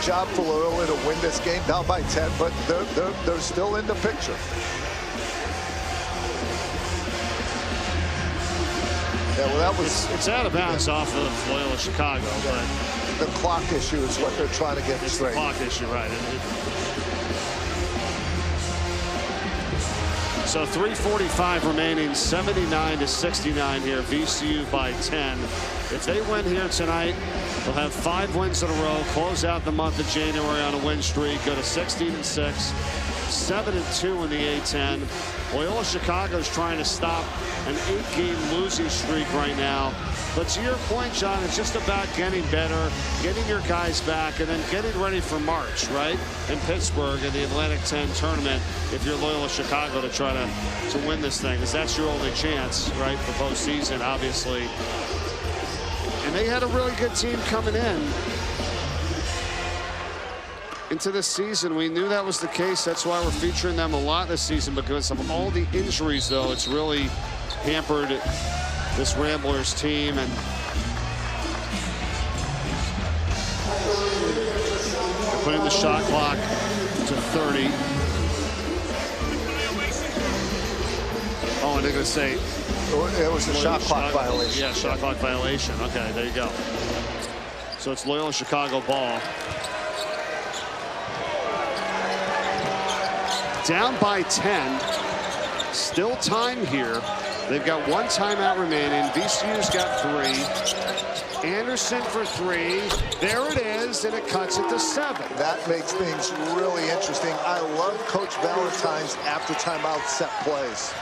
job for Loyola to win this game, down by 10, but they're still in the picture. Yeah, well, that was... It's out of bounds off of Loyola Chicago, but... The clock issue is what they're trying to get it's straight. The clock issue, right. So 3:45 remaining, 79-69 here. VCU by 10. If they win here tonight, they'll have 5 wins in a row, close out the month of January on a win streak, go to 16-6, 7-2 in the A10. Loyola Chicago's trying to stop an 8-game losing streak right now. But to your point, John, it's just about getting better, getting your guys back, and then getting ready for March, right? In Pittsburgh in the Atlantic 10 tournament, if you're Loyola Chicago, to try to win this thing, because that's your only chance, right, for postseason, obviously. And they had a really good team coming into this season. We knew that was the case. That's why we're featuring them a lot this season, because of all the injuries, though. It's really hampered this Ramblers team. And they're putting the shot clock to 30. Oh, and they're going to say it was a shot clock violation. Yeah, shot clock violation. Okay, there you go. So it's Loyola Chicago ball. Down by 10. Still time here. They've got 1 timeout remaining. VCU's got 3. Anderson for 3. There it is, and it cuts it to 7. That makes things really interesting. I love Coach Valentine's after timeout set plays.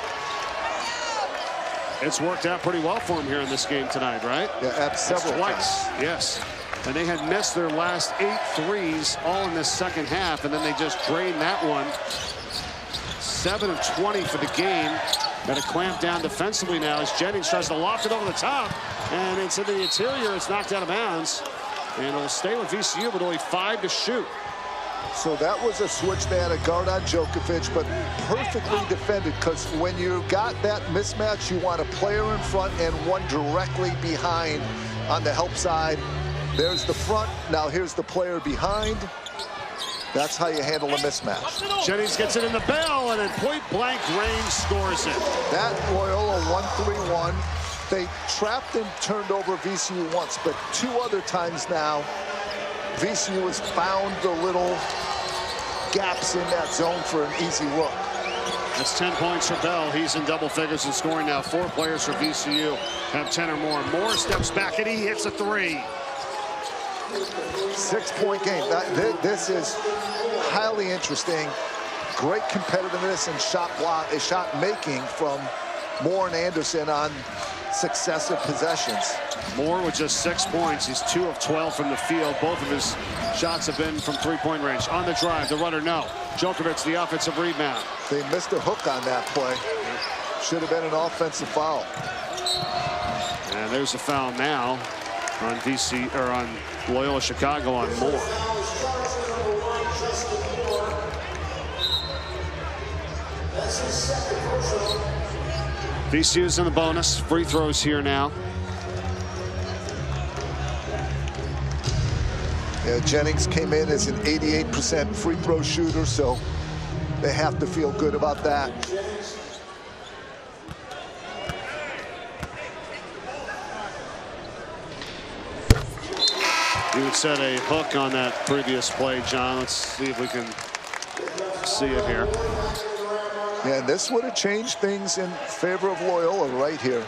It's worked out pretty well for him here in this game tonight, right? Yeah, several twice. Yes. And they had missed their last 8 threes all in this second half, and then they just drained that one. 7 of 20 for the game. Got to clamp down defensively now as Jennings tries to loft it over the top, and it's in the interior. It's knocked out of bounds, and it'll stay with VCU, but only 5 to shoot. So that was a switch. They had a guard on Djokovic, but perfectly defended, because when you got that mismatch, you want a player in front and one directly behind on the help side. There's the front. Now here's the player behind. That's how you handle a mismatch. Jennings gets it in the bell, and in point-blank range scores it. That Loyola 1-3-1. They trapped and turned over VCU once, but 2 other times now, VCU has found the little gaps in that zone for an easy look. That's 10 points for Bell. He's in double figures in scoring now. 4 players for VCU have 10 or more. Moore steps back, and he hits a 3. 6-point game. This is highly interesting. Great competitiveness and shot making from Moore and Anderson on successive possessions. Moore with just 6 points. He's 2 of 12 from the field. Both of his shots have been from 3-point range. On the drive, the runner, no. Djokovic, the offensive rebound. They missed a hook on that play. Should have been an offensive foul. And there's a foul now on on Loyola Chicago on Moore. VCU's in the bonus. Free throws here now. Yeah, Jennings came in as an 88% free throw shooter, so they have to feel good about that. You had said a hook on that previous play, John. Let's see if we can see it here. Yeah, and this would have changed things in favor of Loyola right here.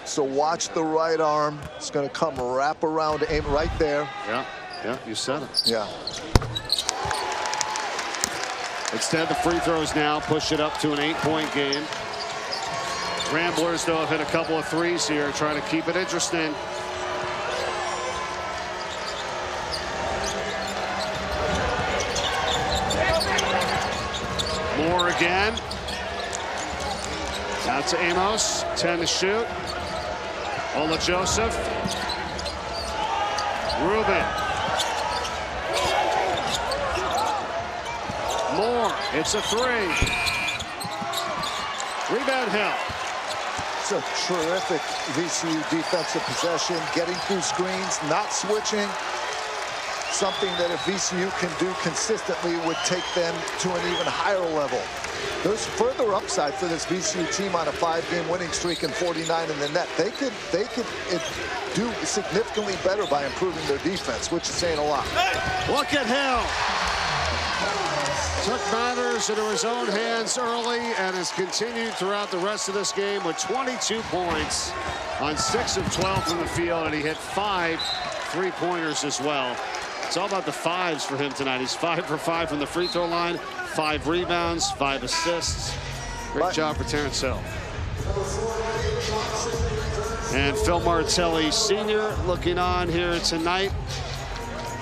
So watch the right arm. It's going to come wrap around, aim right there. Yeah, you said it. Yeah. Instead, the free throws now push it up to an 8-point game. Ramblers, though, have hit a couple of threes here, trying to keep it interesting. Moore again. Out to Amos. 10 to shoot. Ola Joseph. Rubin. Moore. It's a 3. Rebound Hill. It's a terrific VCU defensive possession, getting through screens, not switching. Something that if VCU can do consistently would take them to an even higher level. There's further upside for this VCU team on a 5-game winning streak and 49 in the net. They could do significantly better by improving their defense, which is saying a lot. Look at Hill. Took matters into his own hands early and has continued throughout the rest of this game with 22 points on 6 of 12 from the field, and he hit 5 3-pointers as well. It's all about the fives for him tonight. He's 5 for 5 from the free throw line, 5 rebounds, 5 assists. Great job for Terrence Hill. And Phil Martelli Sr. looking on here tonight.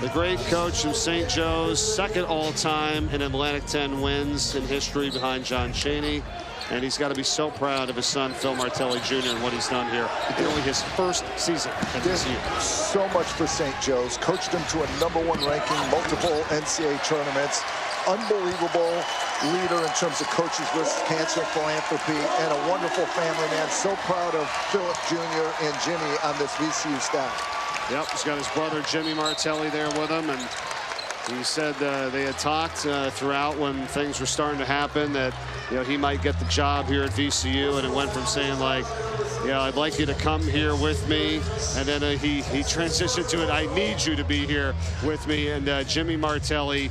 The great coach from St. Joe's, second all-time in Atlantic 10 wins in history behind John Chaney. And he's got to be so proud of his son, Phil Martelli Jr., and what he's done here. Only his first season at VCU. So much for St. Joe's. Coached him to a #1 ranking, multiple NCAA tournaments. Unbelievable leader in terms of Coaches vs. Cancer philanthropy, and a wonderful family man. So proud of Philip Jr. and Jimmy on this VCU staff. Yep, he's got his brother Jimmy Martelli there with him, and he said they had talked throughout when things were starting to happen that, you know, he might get the job here at VCU, and it went from saying like, yeah, I'd like you to come here with me, and then he transitioned to it, I need you to be here with me. And Jimmy Martelli,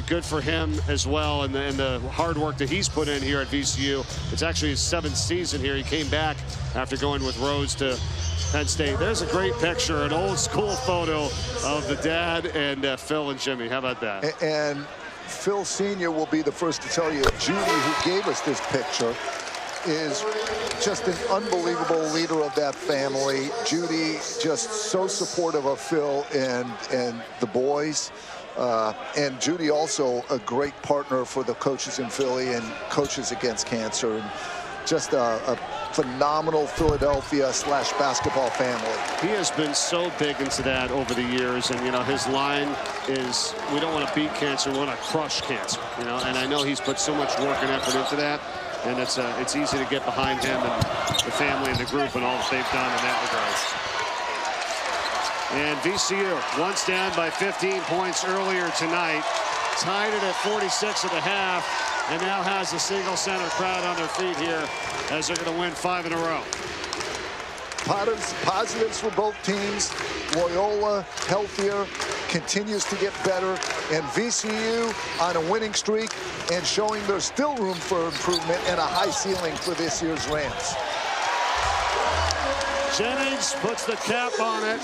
good for him as well, and the hard work that he's put in here at VCU. It's actually his 7th season here. He came back after going with Rhodes to Penn State. There's a great picture, an old school photo of the dad and Phil and Jimmy. How about that? And Phil Sr. will be the first to tell you, Judy, who gave us this picture, is just an unbelievable leader of that family. Judy just so supportive of Phil and the boys. And Judy also a great partner for the coaches in Philly and Coaches Against Cancer. And just a phenomenal Philadelphia/basketball family. He has been so big into that over the years, and you know his line is, we don't want to beat cancer, we want to crush cancer. You know, and I know he's put so much work and effort into that, and it's easy to get behind him and the family and the group and all that they've done in that regard. And VCU once down by 15 points earlier tonight, tied it at 46 at the half, and now has the Siegel Center crowd on their feet here as they're going to win 5 in a row. Positives for both teams. Loyola healthier, continues to get better, and VCU on a winning streak and showing there's still room for improvement and a high ceiling for this year's Rams. Jennings puts the cap on it.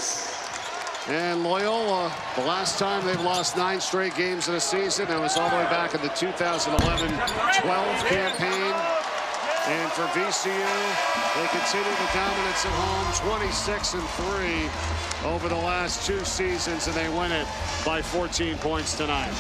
And Loyola, the last time they've lost 9 straight games in a season, it was all the way back in the 2011-12 campaign. And for VCU, they continue the dominance at home, 26-3 over the last 2 seasons, and they win it by 14 points tonight.